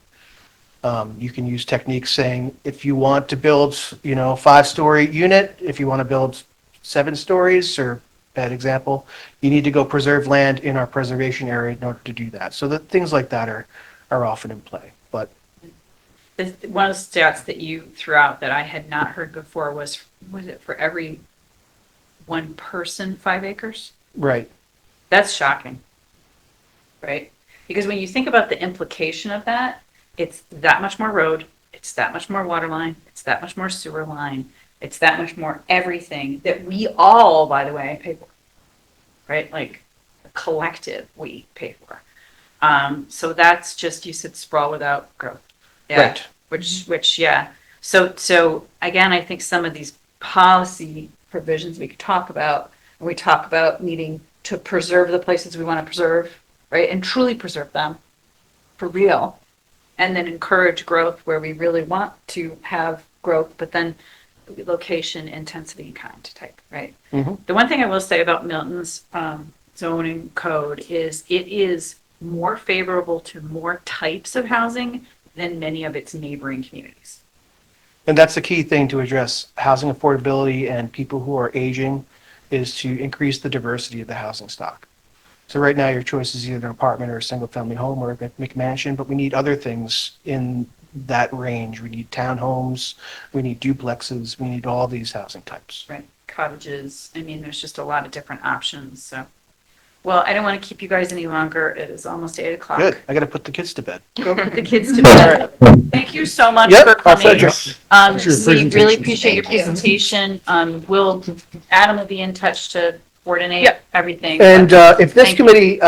You can use techniques saying, if you want to build, 5-story unit, if you want to build 7 stories or bad example. You need to go preserve land in our preservation area in order to do that. So that things like that are often in play, but One of the stats that you threw out that I had not heard before was it for every one person, 5 acres? right. That's shocking, right? Because when you think about the implication of that, it's that much more road, it's that much more water line, it's that much more sewer line, it's that much more everything that we all, by the way, pay for, right? Like the collective we pay for. So that's just, you said sprawl without growth. Yeah. Right. Which, yeah. So again, I think some of these policy provisions we could talk about, and we talk about needing to preserve the places we want to preserve, right? And truly preserve them for real. And then encourage growth where we really want to have growth, but then location, intensity, and kind type, right? Mhm. The one thing I will say about Milton's zoning code is it is more favorable to more types of housing than many of its neighboring communities. And that's the key thing to address housing affordability and people who are aging is to increase the diversity of the housing stock. So right now, your choice is either an apartment or a single-family home or a McMansion, but we need other things in that range. We need townhomes, we need duplexes, we need all these housing types. Right, cottages, I mean, there's just a lot of different options, so. Well, I don't want to keep you guys any longer, it is almost 8 o'clock. Good, I gotta put the kids to bed. Go put the kids to bed. Thank you so much Yep, for our coming. pleasure. Thanks for your We really presentation. appreciate your presentation. Adam will be in touch to coordinate Yep. everything. And if this Thank you. committee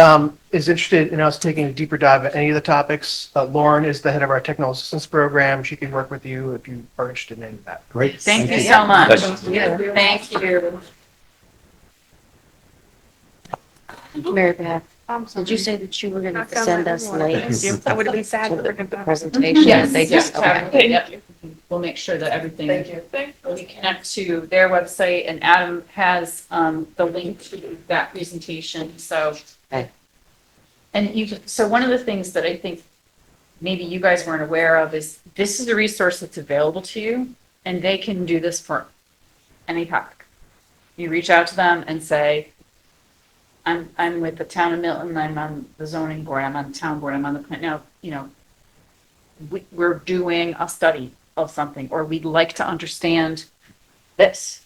is interested in us taking a deeper dive at any of the topics, Lauren is the head of our technical assistance program. She can work with you if you are interested in any of that. Great. Thank you you. so much. Thank Thank you. Mary Beth, did you say that you were going to send us links I would have been sad. to if the we're gonna- presentation? Yes, They just, yes, okay. yep. We'll make sure that everything. Thank you. We connect to their website and Adam has the link to that presentation, so. Okay. And so one of the things that I think maybe you guys weren't aware of is this is a resource that's available to you and they can do this for any topic. You reach out to them and say, I'm with the town of Milton, I'm on the zoning board, I'm on the town board, I'm on the plan, now, we're doing a study of something, or we'd like to understand this,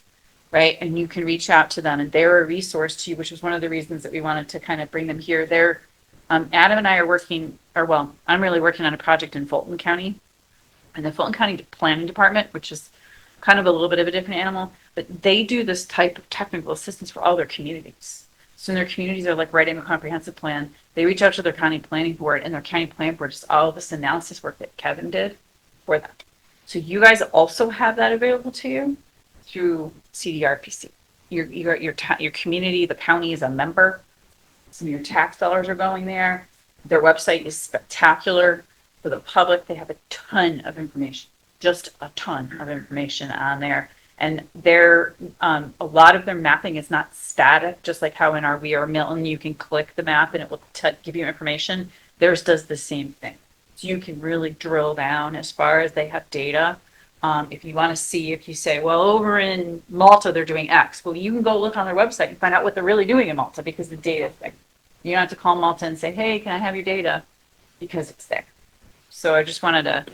right? And you can reach out to them and they're a resource to you, which was one of the reasons that we wanted to kind of bring them here. Adam and I are working, I'm really working on a project in Fulton County, and the Fulton County Planning Department, which is kind of a little bit of a different animal, but they do this type of technical assistance for all their communities. So in their communities are like writing a comprehensive plan. They reach out to their county planning board, and their county planning board does all this analysis work that Kevin did for them. So you guys also have that available to you through CDRPC. Your community, the county is a member. Some of your tax dollars are going there. Their website is spectacular for the public. They have a ton of information, just a ton of information on there. And a lot of their mapping is not static, just like how in our We Are Milton, you can click the map and it will give you information. Theirs does the same thing. So you can really drill down as far as they have data. If you want to see, if you say, well, over in Malta, they're doing X. Well, you can go look on their website and find out what they're really doing in Malta because the data is there. You don't have to call Malta and say, hey, can I have your data? Because it's there. So I just wanted to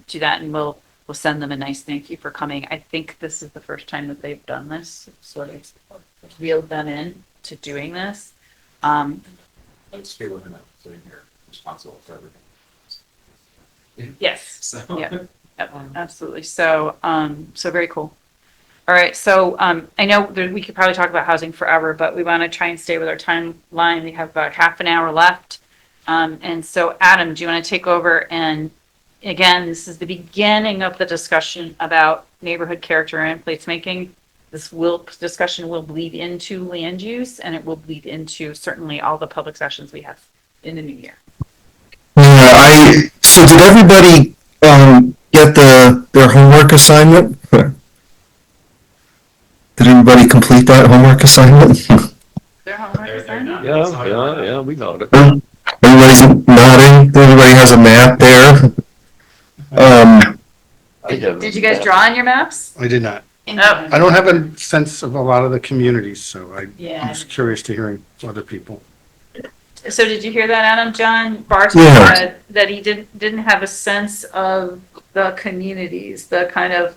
do that, and we'll send them a nice thank you for coming. I think this is the first time that they've done this, sort of reeled them in to doing this. Let's be looking at sitting here responsible for everything. Yes. So. Yeah. Yep, absolutely. So, so very cool. All right. So, I know we could probably talk about housing forever, but we want to try and stay with our timeline. We have about half an hour left. And so Adam, do you want to take over? And again, this is the beginning of the discussion about neighborhood character and placemaking. This discussion will bleed into land use, and it will bleed into certainly all the public sessions we have in the new year. So did everybody get their homework assignment? Did everybody complete that homework assignment? Their homework assignment? Yeah, we got it. Everybody's nodding. Everybody has a map there. Did you guys draw on your maps? I did not. Oh, I don't have a sense of a lot of the communities, so I yeah. was curious to hearing other people. So did you hear that, Adam? John Barton Yeah. said that he didn't have a sense of the communities, the kind of.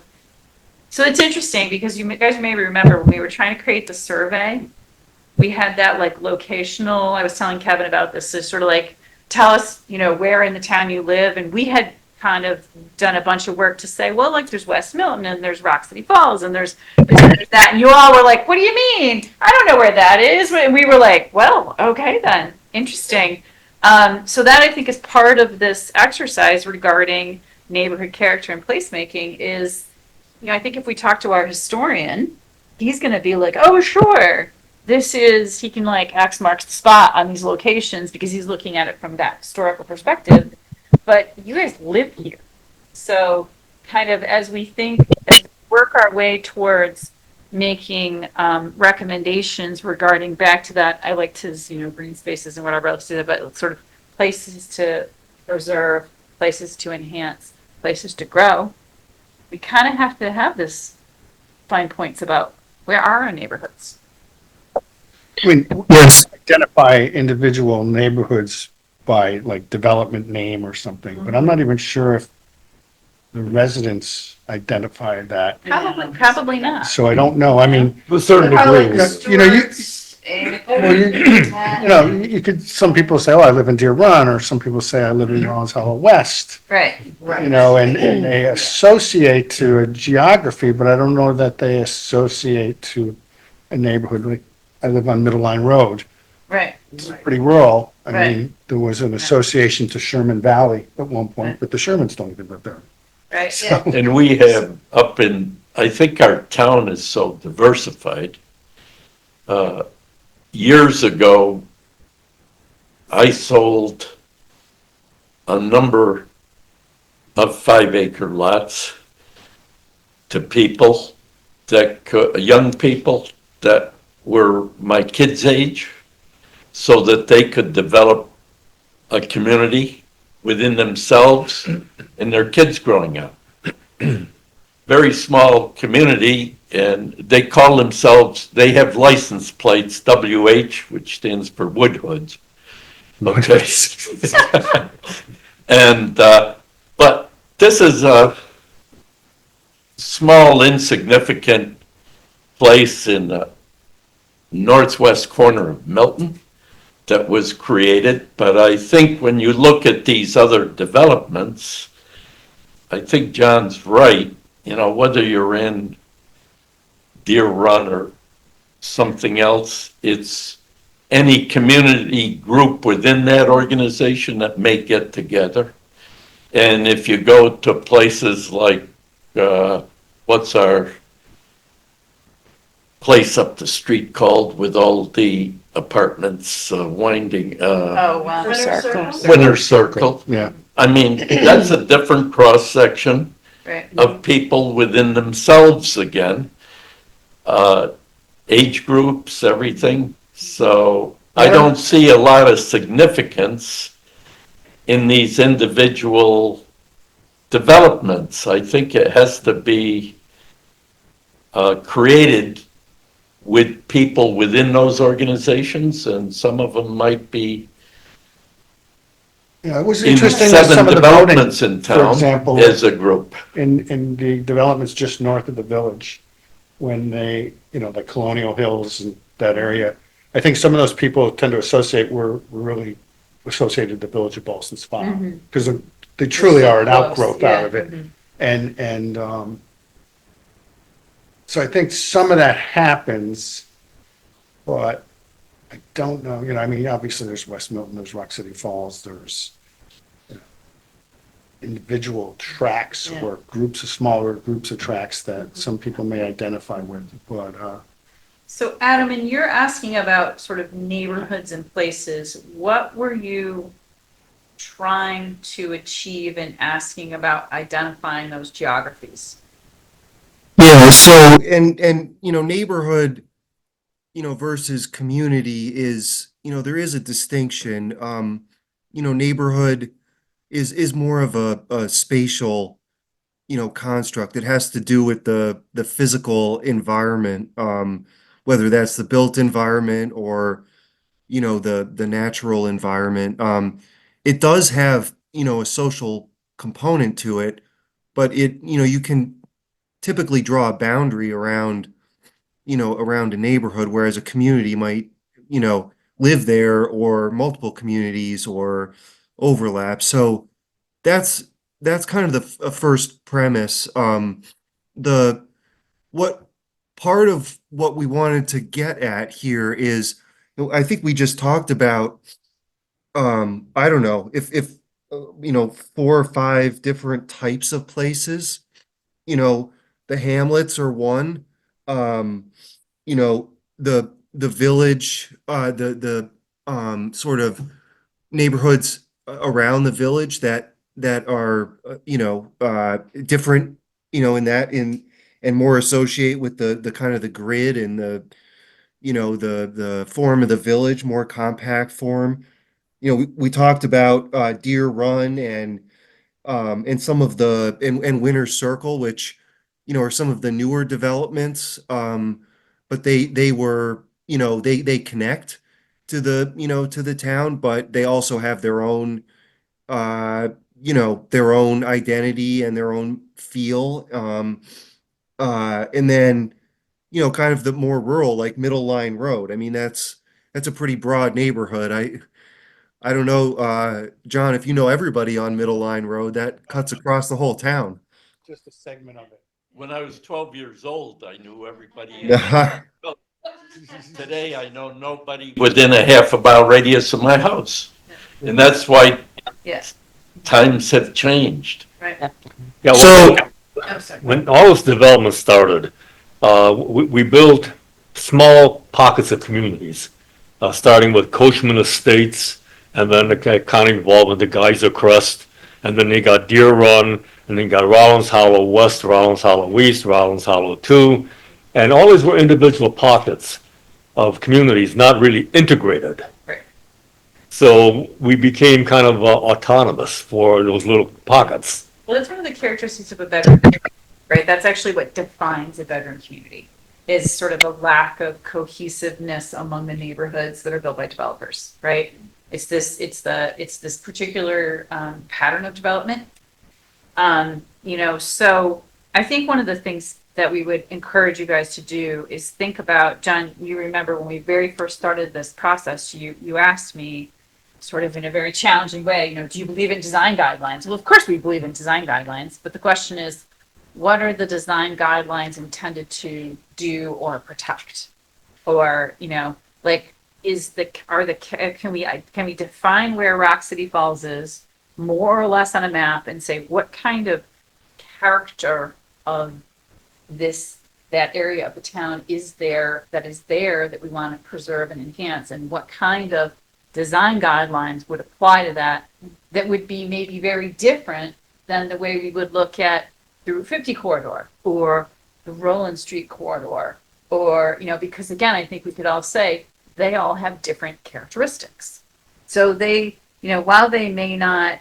So it's interesting because you guys may remember when we were trying to create the survey, we had that like locational. I was telling Kevin about this. So sort of like tell us, where in the town you live, and we had kind of done a bunch of work to say, well, like there's West Milton and there's Rock City Falls and there's that, and you all were like, what do you mean? I don't know where that is. And we were like, well, okay then, interesting. So that I think is part of this exercise regarding neighborhood character and placemaking is, I think if we talk to our historian, he's going to be like, oh, sure. He can like X marks the spot on these locations because he's looking at it from that historical perspective. But you guys live here. So kind of as we work our way towards making recommendations regarding back to that, I liked his, green spaces and whatever else, but sort of places to preserve, places to enhance, places to grow. We kind of have to have this fine points about where are our neighborhoods. I mean, Yes. identify individual neighborhoods by like development name or something, but I'm not even sure if the residents identify that. Probably not. So I don't know. I mean, To a certain Probably degree. like You know, you- Stewart's and- well, you could, some people say, oh, I live in Deer Run, or some people say I live in Rollins Hollow West, Right. and they associate to a geography, but I don't know that they associate to a neighborhood. Like, I live on Middle Line Road. Right. It's pretty rural. I Right. mean, there was an association to Sherman Valley at one point, but the Shermans don't even live there. Right. So, And we have I think our town is so diversified. Years ago, I sold a number of 5-acre lots to people young people that were my kids' age, so that they could develop a community within themselves and their kids growing up. Very small community, and they call themselves, they have license plates, WH, which stands for Wood Hoods. Okay. And, but this is a small, insignificant place in the northwest corner of Milton that was created. But I think when you look at these other developments, I think John's right. Whether you're in Deer Run or something else, it's any community group within that organization that may get together. And if you go to places like, what's our place up the street called with all the apartments winding, Oh, wow. Winter Circle. yeah. I mean, that's a different cross-section Right. of people within themselves again. Age groups, everything. So I don't see a lot of significance in these individual developments. I think it has to be created with people within those organizations, and some of them might be Yeah, it was in interesting that 7 some of the voting, developments in for town example, as a group. in the developments just north of the village, when they, the Colonial Hills and that area, I think some of those people tend to associate, were really associated with the village of Ballston's Farm, because they truly are an outgrowth out of it. And so I think some of that happens, but I don't know, I mean, obviously there's West Milton, there's Rock City Falls, there's individual tracks or smaller groups of tracks that some people may identify with, but, So Adam, and you're asking about sort of neighborhoods and places. What were you trying to achieve in asking about identifying those geographies? Yeah, so neighborhood, versus community is, there is a distinction. Neighborhood is more of a spatial, construct. It has to do with the physical environment, whether that's the built environment or, the natural environment. It does have, a social component to it, but you can typically draw a boundary around a neighborhood, whereas a community might, live there, or multiple communities or overlap. So that's kind of the first premise. The what part of what we wanted to get at here is, I think we just talked about, I don't know, if 4 or 5 different types of places, the hamlets are one, um, the village, sort of neighborhoods around the village that are, different, and more associate with the kind of the grid and the form of the village, more compact form. We talked about Deer Run and some of and Winter Circle, which, are some of the newer developments. But they were, they connect to the town, but they also have uh, their own identity and their own feel. And then, kind of the more rural, like Middle Line Road. I mean, that's a pretty broad neighborhood. I don't know, John, if you know everybody on Middle Line Road, that cuts across the whole town. Just a segment of it. When I was 12 years old, I knew everybody. Yeah. Today, I know nobody within a half a mile radius of my house. And that's why Yes, times have changed. right. Yeah, So- I'm sorry. when all this development started, we built small pockets of communities, starting with Coachman Estates, and then it kind of evolved into Geyser Crest, and then they got Deer Run, and then got Rollins Hollow West, Rollins Hollow East, Rollins Hollow 2, and all these were individual pockets of communities, not really integrated. Right. So we became kind of autonomous for those little pockets. Well, that's one of the characteristics of a bedroom community, right? That's actually what defines a bedroom community, is sort of a lack of cohesiveness among the neighborhoods that are built by developers, right? It's this particular pattern of development. So I think one of the things that we would encourage you guys to do is think about, John, you remember when we very first started this process, you asked me sort of in a very challenging way, do you believe in design guidelines? Well, of course we believe in design guidelines, but the question is, what are the design guidelines intended to do or protect? Or, like, can we define where Rock City Falls is more or less on a map and say what kind of character of that area of the town is there that we want to preserve and enhance, and what kind of design guidelines would apply to that would be maybe very different than the way we would look at the Route 50 corridor or the Roland Street corridor, or, because again, I think we could all say they all have different characteristics. So they, while they may not,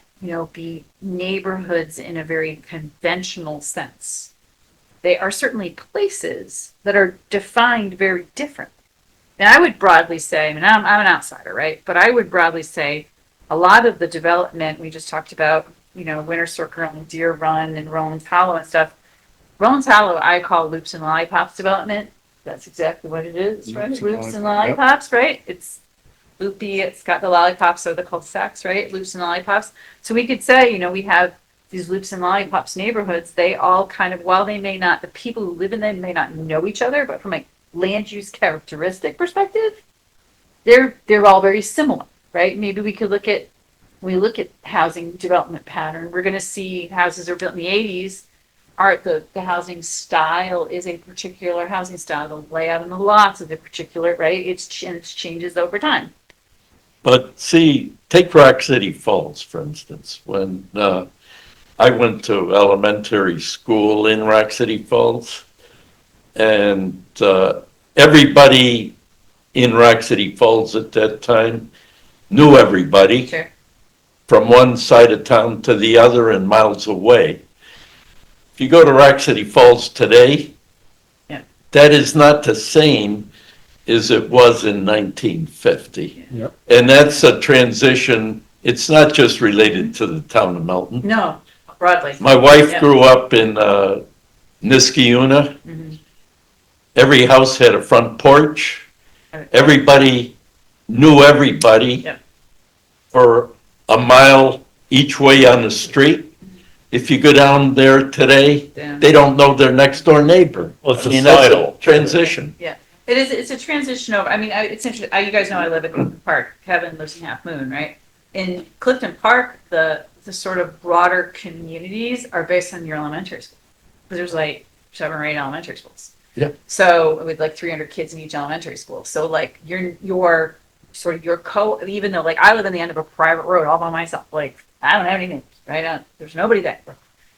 be neighborhoods in a very conventional sense, they are certainly places that are defined very differently. And I would broadly say, I'm an outsider, right? But I would broadly say a lot of the development we just talked about, Winter Circle and Deer Run and Rollins Hollow and stuff. Rollins Hollow, I call Loops and Lollipops development. That's exactly what it is, right? Loops and Lollipops, right? It's loopy, it's got the lollipops or the cul-de-sacs, right? Loops and Lollipops. So we could say, we have these Loops and Lollipops neighborhoods. They all kind of, while the people who live in them may not know each other, but from a land use characteristic perspective, they're all very similar, right? Maybe we could look at housing development pattern. We're going to see houses are built in the 80s. The housing style is a particular housing style. The layout and the lots is a particular, right? It changes over time. But see, take Rock City Falls, for instance. When I went to elementary school in Rock City Falls, and everybody in Rock City Falls at that time knew everybody. Sure. From one side of town to the other and miles away. If if you go to Rock City Falls today, Yeah. that is not the same as it was in 1950. Yep. And that's a transition, it's not just related to the town of Milton. No, broadly. My wife Yeah. grew up in Niskayuna. Mhm. Every house had a front porch. Everybody knew everybody Yep. for a mile each way on the street. If you go down there today, Yeah. they don't know their next door neighbor. Well, it's I mean, that's a societal. transition. It is, it's a transition over, I mean, it's interesting, you guys know I live in Clifton Park, Kevin lives in Half Moon, right? In Clifton Park, the sort of broader communities are based on your elementary school. Because there's like 7 or 8 elementary schools. Yeah. So with like 300 kids in each elementary school. So like your sort of your even though like I live in the end of a private road all by myself, like I don't have any neighbors, right? There's nobody there.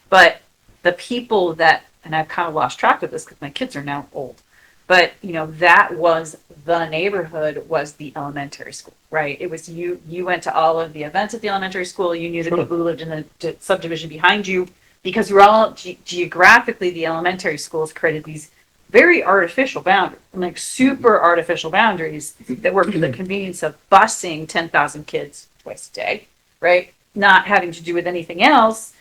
But the people that, and I've kind of lost track of this because my kids are now old. But, you know, that was the neighborhood, was the elementary school, right? It was you went to all of the events at the elementary school. You knew the people who lived in the subdivision behind you because we're all geographically, the elementary schools created these very artificial boundaries, like super artificial boundaries that were for the convenience of busing 10,000 kids twice a day, right? Not having to do with anything else,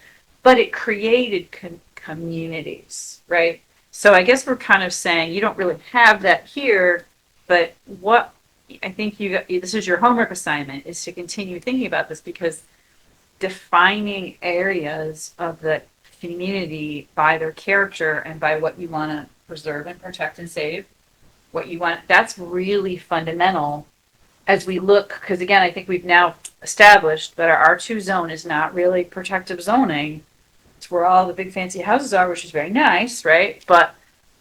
but it created communities, right? So I guess we're kind of saying you don't really have that here, but what I think this is your homework assignment is to continue thinking about this because defining areas of the community by their character and by what you want to preserve and protect and save, what you want, that's really fundamental as we look, because again, I think we've now established that our R2 zone is not really protective zoning. It's where all the big fancy houses are, which is very nice, right? But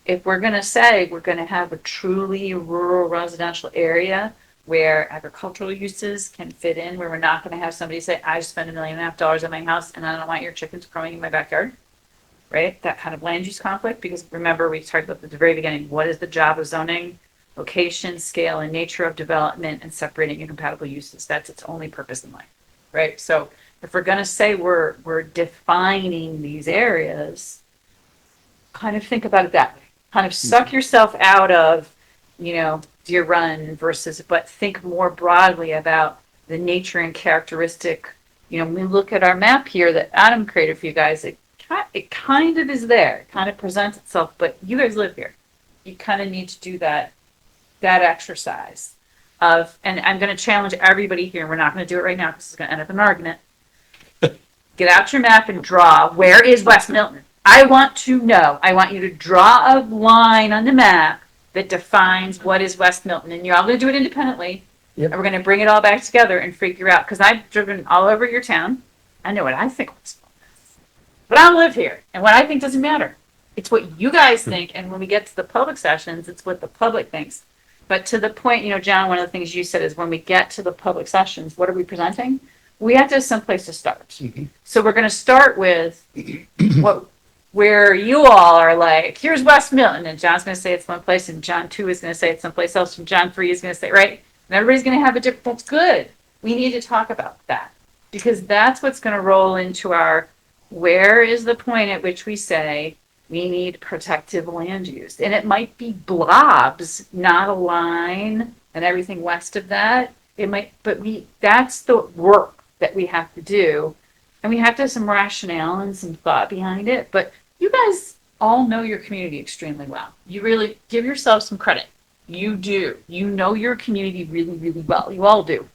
if we're going to say we're going to have a truly rural residential area where agricultural uses can fit in, where we're not going to have somebody say, I spend $1.5 million on my house and I don't want your chickens growing in my backyard, right? That kind of land use conflict, because remember we talked about at the very beginning, what is the job of zoning? Location, scale, and nature of development and separating incompatible uses. That's its only purpose in life, right? So if we're going to say we're defining these areas, kind of think about it that way. Kind of suck yourself out of, you know, Deer Run versus, but think more broadly about the nature and characteristic. You know, when we look at our map here that Adam created for you guys, it kind of is there. It kind of presents itself, but you guys live here. You kind of need to do that exercise of, and I'm going to challenge everybody here. We're not going to do it right now because it's going to end up in an argument. Get out your map and draw. Where is West Milton? I want to know. I want you to draw a line on the map that defines what is West Milton. And you're all going to do it independently. Yep. And we're going to bring it all back together and figure out, because I've driven all over your town. I know what I think West Milton is. But I live here. And what I think doesn't matter. It's what you guys think. And when we get to the public sessions, it's what the public thinks. But to the point, you know, John, one of the things you said is when we get to the public sessions, what are we presenting? We have to have some place to start. Mhm. So we're going to start with where you all are like, here's West Milton, and John's going to say it's one place, and John 2 is going to say it's someplace else, and John 3 is going to say, right? And everybody's going to have a different, that's good. We need to talk about that because that's what's going to roll into our, where is the point at which we say we need protective land use? And it might be blobs, not a line, and everything west of that. It might, but that's the work that we have to do. And we have to have some rationale and some thought behind it. But you guys all know your community extremely well. You really give yourself some credit. You do. You know your community really, really well. You all do.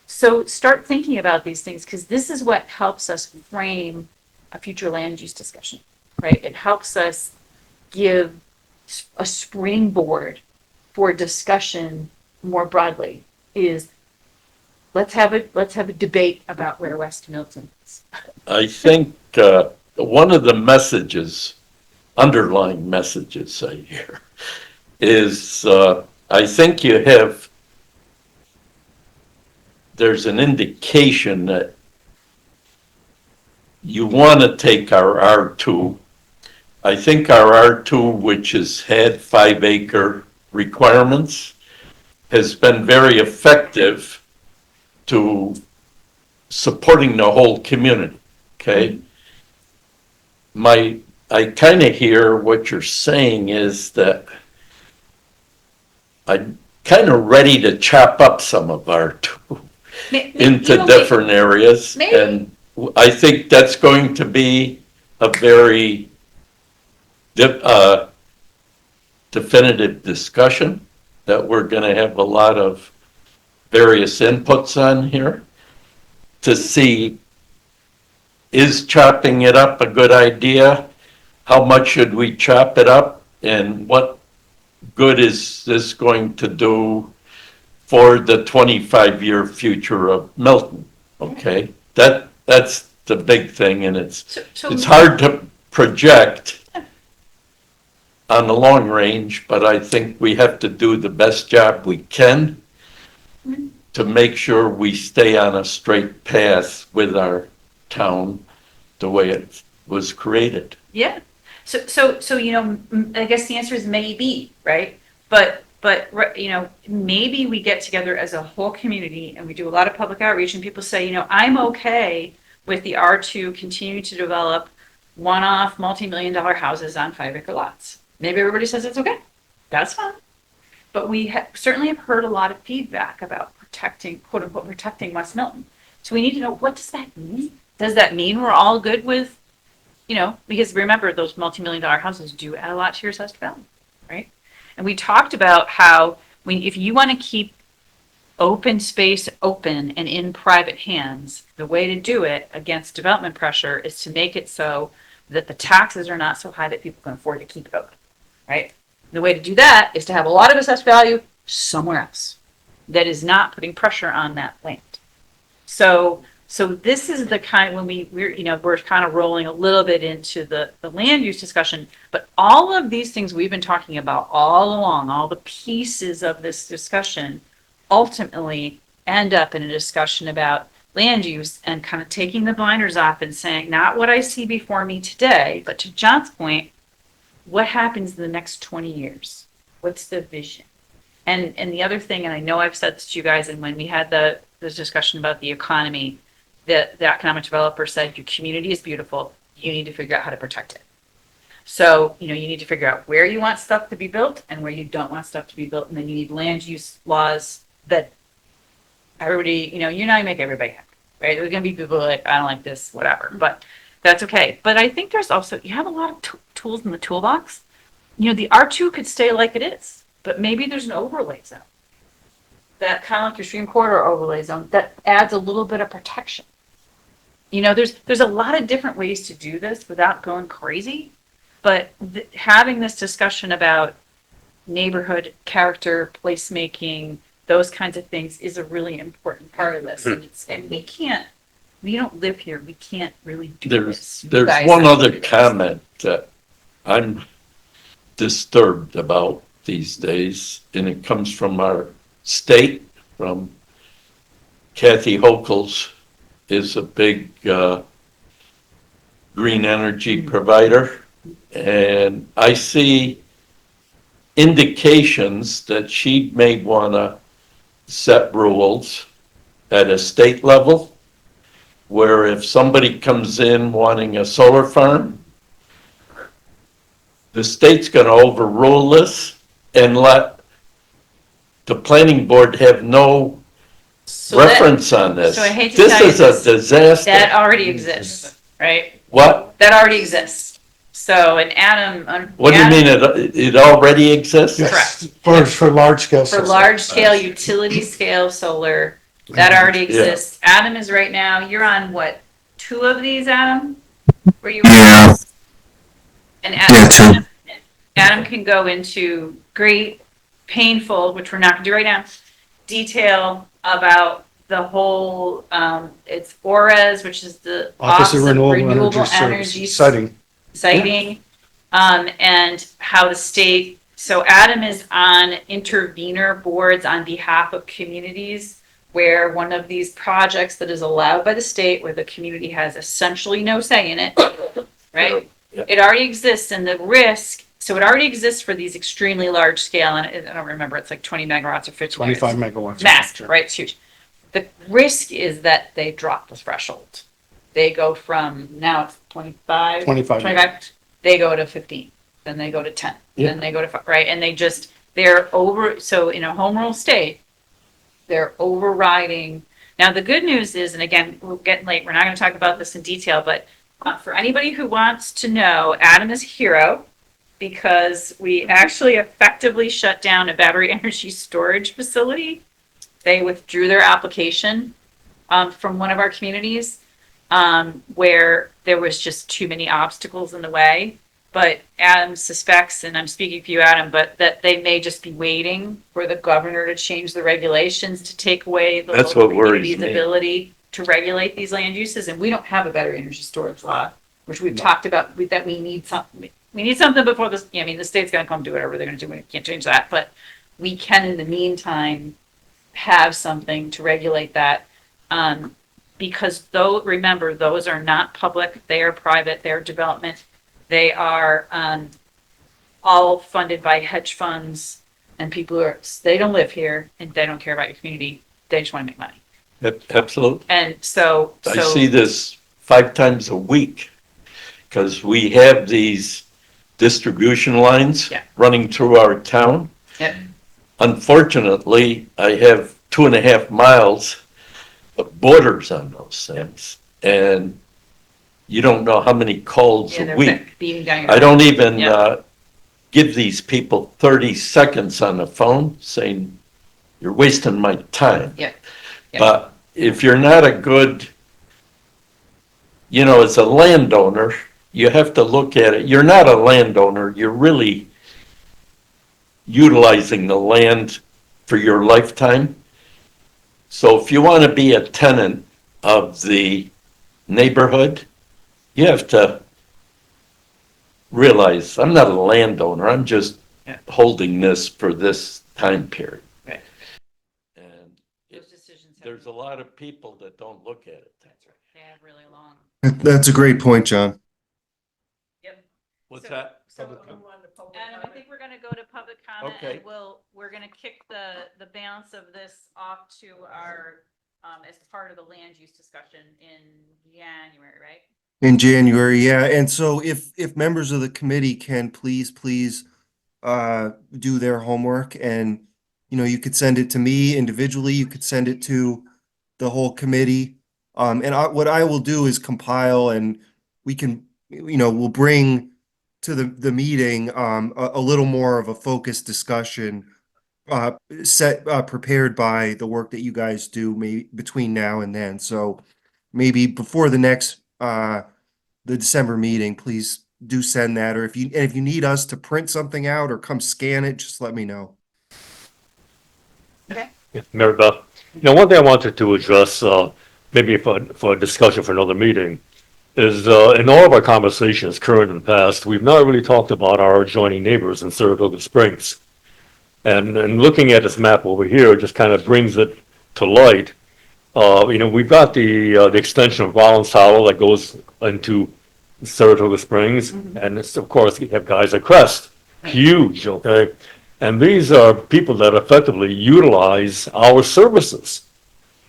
So start thinking about these things because this is what helps us frame a future land use discussion, right? It helps us give a springboard for discussion more broadly is let's have a debate about where West Milton is. I think one of the messages, underlying messages I hear, is I think there's an indication that you want to take our R2. I think our R2, which has had 5-acre requirements, has been very effective to supporting the whole community, okay? My I kind of hear what you're saying is that I'm kind of ready to chop up some of our into different areas. maybe. And I think that's going to be a very definitive discussion that we're going to have a lot of various inputs on here to see, is chopping it up a good idea? How much should we chop it up? And what good is this going to do for the 25-year future of Milton? Okay, that's the big thing, and it's hard to project on the long range, but I think we have to do the best job we can to make sure we stay on a straight path with our town the way it was created. Yeah. So, you know, I guess the answer is maybe, right? But, you know, maybe we get together as a whole community and we do a lot of public outreach and people say, you know, I'm okay with the R2 continuing to develop one-off multi-million-dollar houses on 5-acre lots. Maybe everybody says it's okay. That's fine. But we certainly have heard a lot of feedback about protecting, quote unquote, protecting West Milton. So we need to know, what does that mean? Does that mean we're all good with, you know, because remember, those multi-million-dollar houses do add a lot to your assessed value, right? And we talked about how if you want to keep open space open and in private hands, the way to do it against development pressure is to make it so that the taxes are not so high that people can afford to keep it open, right? The way to do that is to have a lot of assessed value somewhere else that is not putting pressure on that land. So this is the kind, when we're kind of rolling a little bit into the land use discussion, but all of these things we've been talking about all along, all the pieces of this discussion ultimately end up in a discussion about land use and kind of taking the blinders off and saying, not what I see before me today, but to John's point, what happens in the next 20 years? What's the vision? And the other thing, and I know I've said this to you guys, and when we had the discussion about the economy, the economic developer said, your community is beautiful. You need to figure out how to protect it. So, you know, you need to figure out where you want stuff to be built and where you don't want stuff to be built. And then you need land use laws that everybody, you know, you make everybody happy, right? There's going to be people like, I don't like this, whatever, but that's okay. But I think there's also, you have a lot of tools in the toolbox. You know, the R2 could stay like it is, but maybe there's an overlay zone. That kind of like your stream corridor overlay zone that adds a little bit of protection. You know, there's a lot of different ways to do this without going crazy, but having this discussion about neighborhood character, placemaking, those kinds of things is a really important part of this. And we don't live here. We can't really do this. There's one other comment that I'm disturbed about these days, and it comes from our state, from Kathy Hochul's is a big green energy provider, and I see indications that she may want to set rules at a state level where if somebody comes in wanting a solar farm, the state's going to overrule this and let the planning board have no reference on this. So I hate to This tell you is this, a disaster. that already exists, right? What? That already exists. So, and Adam. What do you mean it already exists? Yes, for large scale. For large scale, utility scale solar, that already exists. Adam is right now, you're on what, 2 of these, Adam? Where you? Yeah. And Yeah, 2. Adam can go into great, painful, which we're not gonna do right now, detail about the whole, it's ORES, which is the Office of Renewable Energy Siting. Siting, and how the state, so Adam is on intervenor boards on behalf of communities where one of these projects that is allowed by the state, where the community has essentially no say in it, right? Yeah. It already exists, and the risk, so it already exists for these extremely large scale, and I don't remember, it's like 20 megawatts or 50 25 megawatts. megawatts. Massive, right? It's huge. The risk is that they drop the threshold. They go from, now it's 25. 25. they go to 15, then they go to 10, Yeah. then they go to 5, right? And they're over, so in a home rule state, they're overriding. Now, the good news is, and again, we're getting late, we're not going to talk about this in detail, but for anybody who wants to know, Adam is a hero because we actually effectively shut down a battery energy storage facility. They withdrew their application from one of our communities where there was just too many obstacles in the way. But Adam suspects, and I'm speaking for you, Adam, but that they may just be waiting for the governor to change the regulations to take away the That's local what worries community's me. ability to regulate these land uses. And we don't have a battery energy storage law, which we've talked about, that we need something. We need something before this. I mean, the state's going to come do whatever they're going to do. We can't change that. But we can, in the meantime, have something to regulate that. Because remember, those are not public. They are private. They're development. They are all funded by hedge funds and people they don't live here and they don't care about your community. They just want to make money. Absolutely. And so I see this 5 times a week because we have these distribution lines Yeah. running through our town. Yep. Unfortunately, I have 2.5 miles of borders on those things. And you don't know how many calls a they're week. beating down your I don't even Yeah. give these people 30 seconds on the phone saying, you're wasting my time. Yeah. Yeah. But if you're not a good, as a landowner, you have to look at it. You're not a landowner. You're really utilizing the land for your lifetime. So if you want to be a tenant of the neighborhood, you have to realize I'm not a landowner. I'm just Yeah. holding this for this time period. Right. And Those decisions have, there's a lot of people that don't look at it. that's right. They have really long. That's a great point, John. Yep. What's So- that? So, Move on to public Adam, I comment. think we're gonna go to public comment Okay. and we're gonna kick the balance of this off to our, as part of the land use discussion in January, right? In January, yeah. And so if members of the committee can please do their homework and, you could send it to me individually, you could send it to the whole committee. And what I will do is compile and we can, we'll bring to the meeting, a little more of a focused discussion, prepared by the work that you guys do maybe between now and then. So maybe before the next, the December meeting, please do send that, or if you need us to print something out or come scan it, just let me know. Yeah, Mary Beth, one thing I wanted to address, maybe for a discussion for another meeting, is in all of our conversations, current and past, we've not really talked about our adjoining neighbors in Saratoga Springs. And looking at this map over here just kind of brings it to light. We've got the extension of Rollins Hollow that goes into Saratoga Springs, and it's, of course, you have Geyser Crest, huge, okay? And these are people that effectively utilize our services.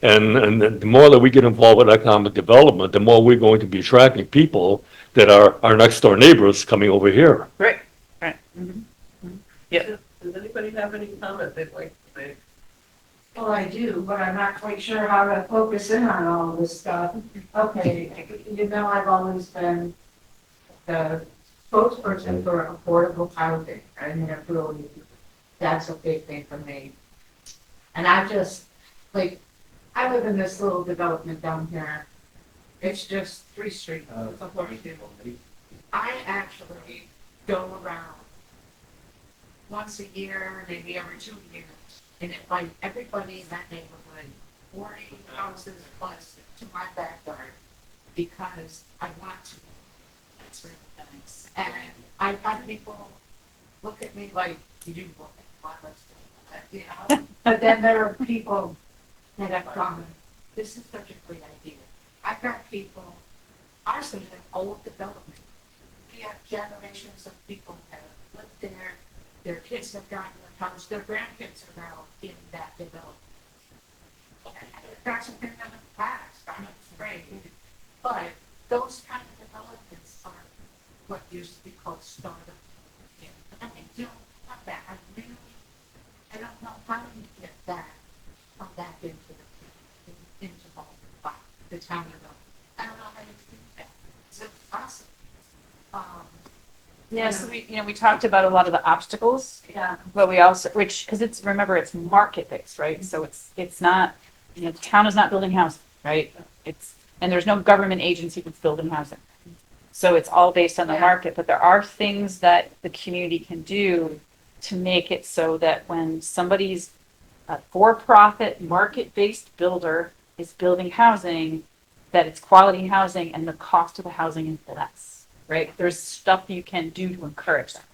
And the more that we get involved with economic development, the more we're going to be attracting people that are our next door neighbors coming over here. Right, right. Mm-hmm. Yep. Does anybody have any comment they'd like to make? Well, I do, but I'm not quite sure how to focus in on all of this stuff. Okay, I've always been the spokesperson for affordable housing, and that's a big thing for me. And I live in this little development down here. It's just 3 streets. I actually go around once a year, maybe every 2 years, and invite everybody in that neighborhood, 40 houses plus, to my backyard, because I want to. That's really nice. And I've had people look at me like, you do look at my But then there are people that have gone, this is such a great idea. I've got people, ours is an old development. We have generations of people that have lived there. Their kids have gotten their house, their grandkids are now in that development. That's been in the past, I'm afraid. But those kind of developments are what used to be called startup. And I don't have that. I don't know how you get that, come back into the town of Milton. I don't know how you do that. Is it possible? Yeah, so we talked about a lot of the obstacles, Yeah. but we also, because remember, it's market based, right? So it's not, the town is not building housing, right? And there's no government agency that's building housing. So it's all based on the Yeah. market, but there are things that the community can do to make it so that when somebody's a for-profit, market-based builder is building housing, that it's quality housing and the cost of the housing is less, right? There's stuff you can do to encourage that.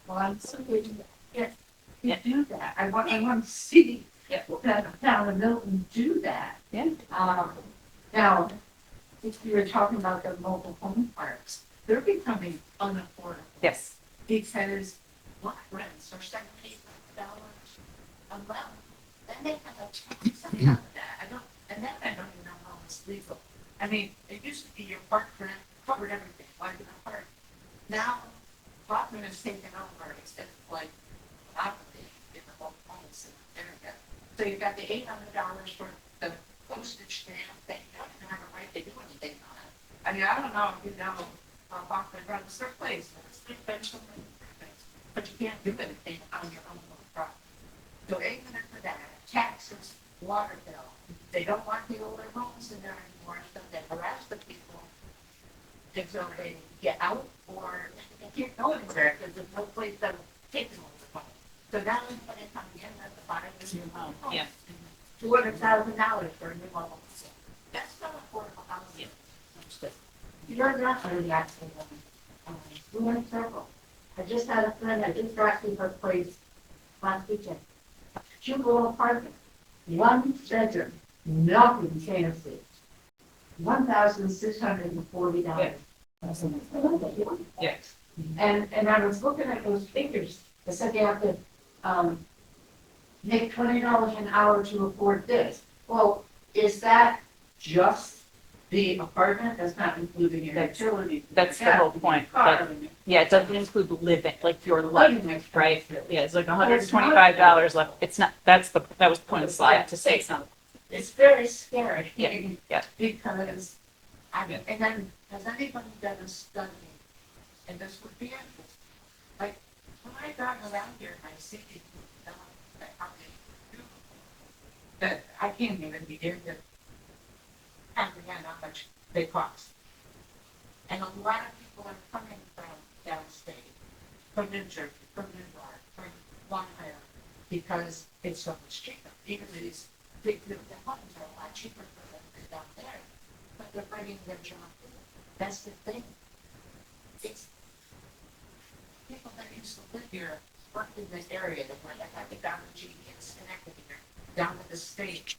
Well, I'm so good at Yeah. do that. I want to see Yeah. that town of Milton do that. Yeah. Now, if you were talking about the mobile home parks, they're becoming unaffordable Yes. because lot rents are $78 a month. Then they have a tax on top of that. I don't even know how it's legal. I mean, it used to be your park rent covered everything, like in a park. Now, Rockman has taken over. It's like monopoly in the whole policy internet. So you've got the $800 for the postage stamp that you don't even have a right to do anything on it. I mean, I don't know if you know Rockman runs their place, but you can't do anything on your own property. So $800 for that, taxes, water bill. They don't want the older homes in there anymore, so they harass the people until they get out or they can't go anywhere because there's no place to take them over the phone. So now when they come in, that's a $5 Yeah. $200,000 for a new home. That's not affordable housing. You're not really asking them. We went circle. I just had a friend, I just got to her place last weekend. Two-room apartment, 1 bedroom, nothing fancy. $1,640. Yes. And I was looking at those figures, I said you have to, make $20 an hour to afford this. Well, is that just the apartment? That's not including your utilities? That's the whole point. But, yeah, it doesn't include living, like your life, right? Yeah, it's like $125 left. It's not, that was the point of the slide, to say something. It's very scary. Yeah. Because, and then, has anybody done a study, and this would be interesting, like, when I drive around here and I see people, how they do, that I can't even begin to comprehend how much they cost. And a lot of people are coming from downstate, from New Jersey, from New York, from Long Island, because it's so much cheaper. Even these big homes are a lot cheaper for them than down there, but they're bringing their job in. That's the thing. It's people that used to live here, worked in this area, that went down to GE and Schenectady, down to the state.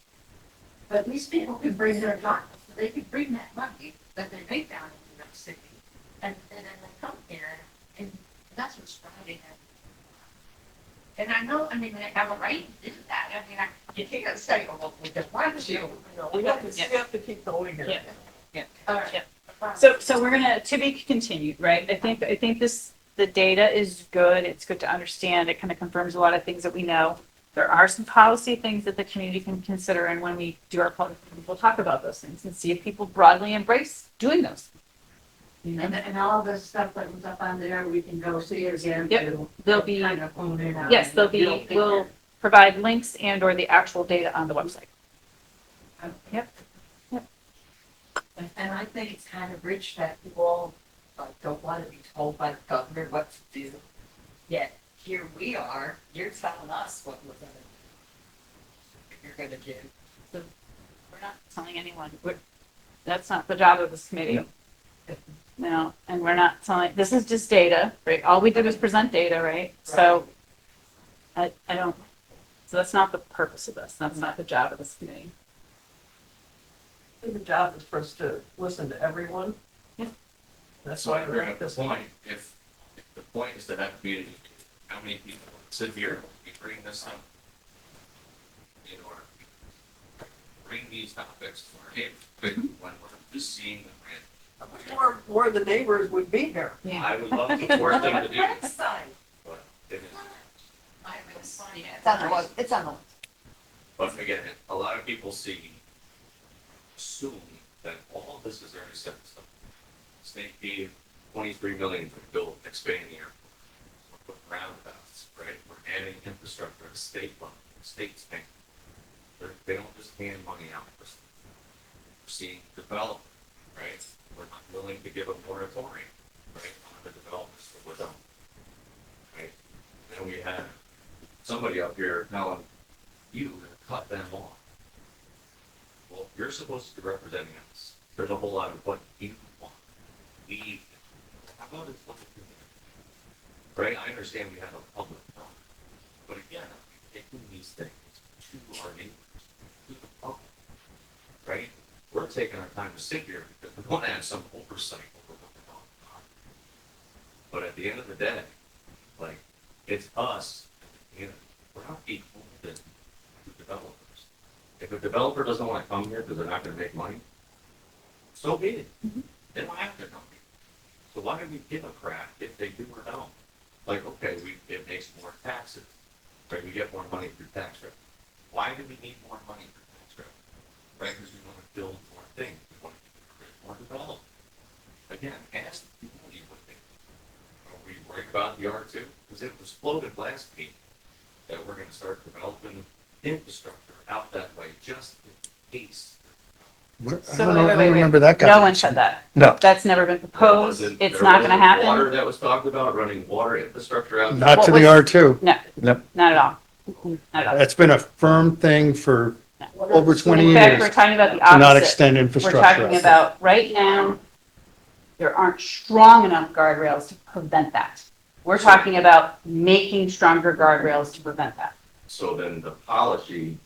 But these people can bring their jobs, so they can bring that money that they make down in New York City, and then they come here, and that's what's driving it. And I know, I mean, they have a right to do that. I mean, you can't say, oh, well, we just want to. We have to keep going here. Yeah. All right. Yeah. So we're gonna, to be continued, right? I think the data is good. It's good to understand. It kind of confirms a lot of things that we know. There are some policy things that the community can consider, and when we do our public, we'll talk about those things and see if people broadly embrace doing those. And all the stuff that was up on there, we can go see it again. Yep. too. There'll be, Kind of own it out. yes, we'll provide links and or the actual data on the website. Yep. And I think it's kind of rich that people don't want to be told by the governor what to do. Yet here we are, you're telling us what we're gonna do. You're gonna do. So we're not telling anyone. That's not the job of this committee. No, and we're not telling, this is just data, right? All we did was present data, right? So I don't, so that's not the purpose of this. That's not the job of this committee. The job is for us to listen to everyone. Yeah. That's why we're at this point. If the point is to have community, how many people sit here, we bring this up in order to bring these topics to our table, but when we're just seeing them More of the neighbors would be here. I would love the worst thing to do, Sign. but it is. It's on the. But again, a lot of people assume that all of this is already set in stone. State gave 23 million to build, expand the airport. We're putting roundabouts, right? We're adding infrastructure at state level, state's paying. They don't just hand money out. We're seeing development, right? We're not willing to give a moratorium, right, on the developments that we're done. Right? And we had somebody up here telling you to cut them off. Well, you're supposed to be representing us. There's a whole lot of what you want. How about it's what you do? Right? I understand we have a public problem. But again, taking these things to our neighbors, to the public, right? We're taking our time to sit here because we want to have some oversight over what we're talking about. But at the end of the day, like, it's us, you know, we're not equal to developers. If a developer doesn't want to come here because they're not going to make money, so be it. They don't have to come here. So why do we give a crap if they do or don't? Like, okay, it makes more taxes, right? We get more money through tax revenue. Why do we need more money for tax revenue? Right, because we want to build more things, we want to create more development. Again, ask the community what they think. Are we worried about the R2? Because it was floated last week that we're going to start developing infrastructure out that way just in case. I So don't know, I wait, don't wait, remember that guy. No one said that. No. That's never been proposed. There It's wasn't- not there gonna wasn't Water happen. that was talked about, running water infrastructure out. Not to What the was- R2. No, Nope. not at all. Not at all. That's been a firm thing for over 20 In fact, we're years talking about the to not opposite. extend We're infrastructure. talking out there. about, right now, there aren't strong enough guardrails to prevent that. We're talking about making stronger guardrails to prevent that. So then the policies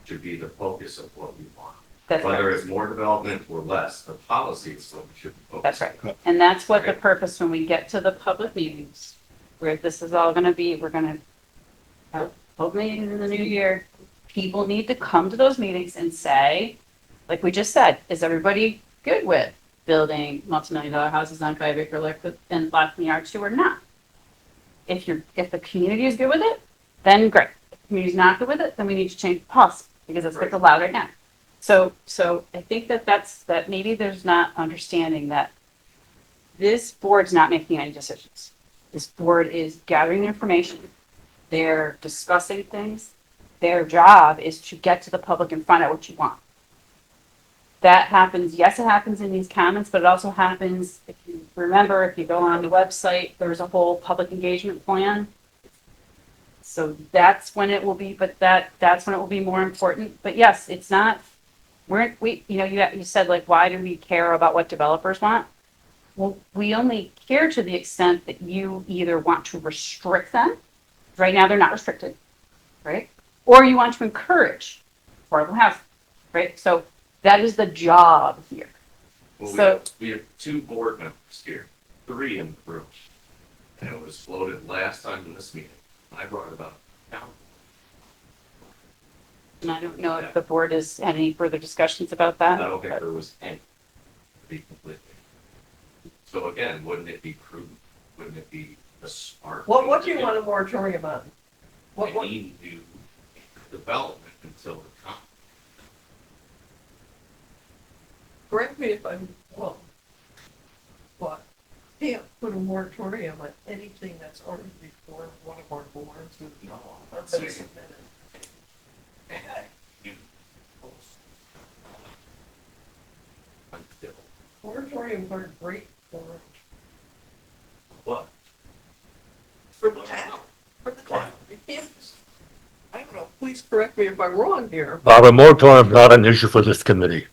should be the focus of what we want. That's Whether right. it's more development or less, the policy is what we should focus. That's right. And that's what the purpose, when we get to the public meetings, where this is all gonna be, we're gonna have public meetings in the new year. People need to come to those meetings and say, like we just said, is everybody good with building multi-million-dollar houses on 5-acre lots and lots in the R2 or not? If the community is good with it, then great. If the community's not good with it, then we need to change the policy, because that's what's allowed right now. So I think that maybe there's not understanding that this board's not making any decisions. This board is gathering information. They're discussing things. Their job is to get to the public and find out what you want. That happens, yes, it happens in these comments, but it also happens, if you remember, if you go on the website, there's a whole public engagement plan. So that's when it will be, but that's when it will be more important. But yes, it's not, you said, like, why do we care about what developers want? Well, we only care to the extent that you either want to restrict them. Right now, they're not restricted, right? Or you want to encourage affordable housing, right? So that is the job here. Well, we have 2 board members here, 3 in the room. And it was floated last time in this meeting. I brought it up. And I don't know if the board has had any further discussions about that. I don't think there was any, to be completely. So again, wouldn't it be prudent? Wouldn't it be a smart? What do you want a moratorium on? We need to do development until the time. Correct me if I'm wrong. But can't put a moratorium on anything that's already before one of our boards. No, Or I'm been saying- submitted. You until Moratoriums are great for what? the town. For the town. You can't, I don't know, please correct me if I'm wrong here. Bob, a moratorium is not an issue for this committee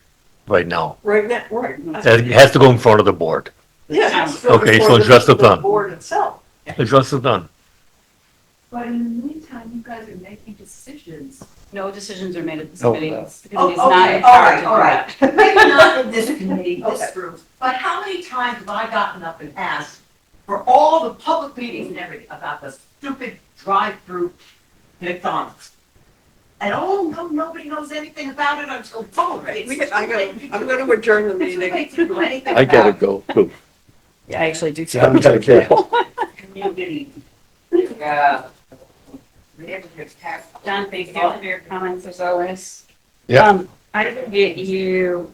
right now. Right now, right. It has to go in front of the board. Yeah. Okay, so it's just the done. board itself. It's just done. But in the meantime, you guys are making decisions. No decisions are made at this No. committee. This Oh, committee is not okay, in all charge right, of all right. that. Maybe not in this committee, Okay. this group, but how many times have I gotten up and asked for all the public meetings and everything about the stupid drive-through McDonald's? And oh, no, nobody knows anything about it until vote. I'm gonna adjourn the It's too late to do anything I gotta about go too. Yeah, I actually do. John, gotta go. community. Yeah. John, thank you for your comments as always. Yeah. I did get you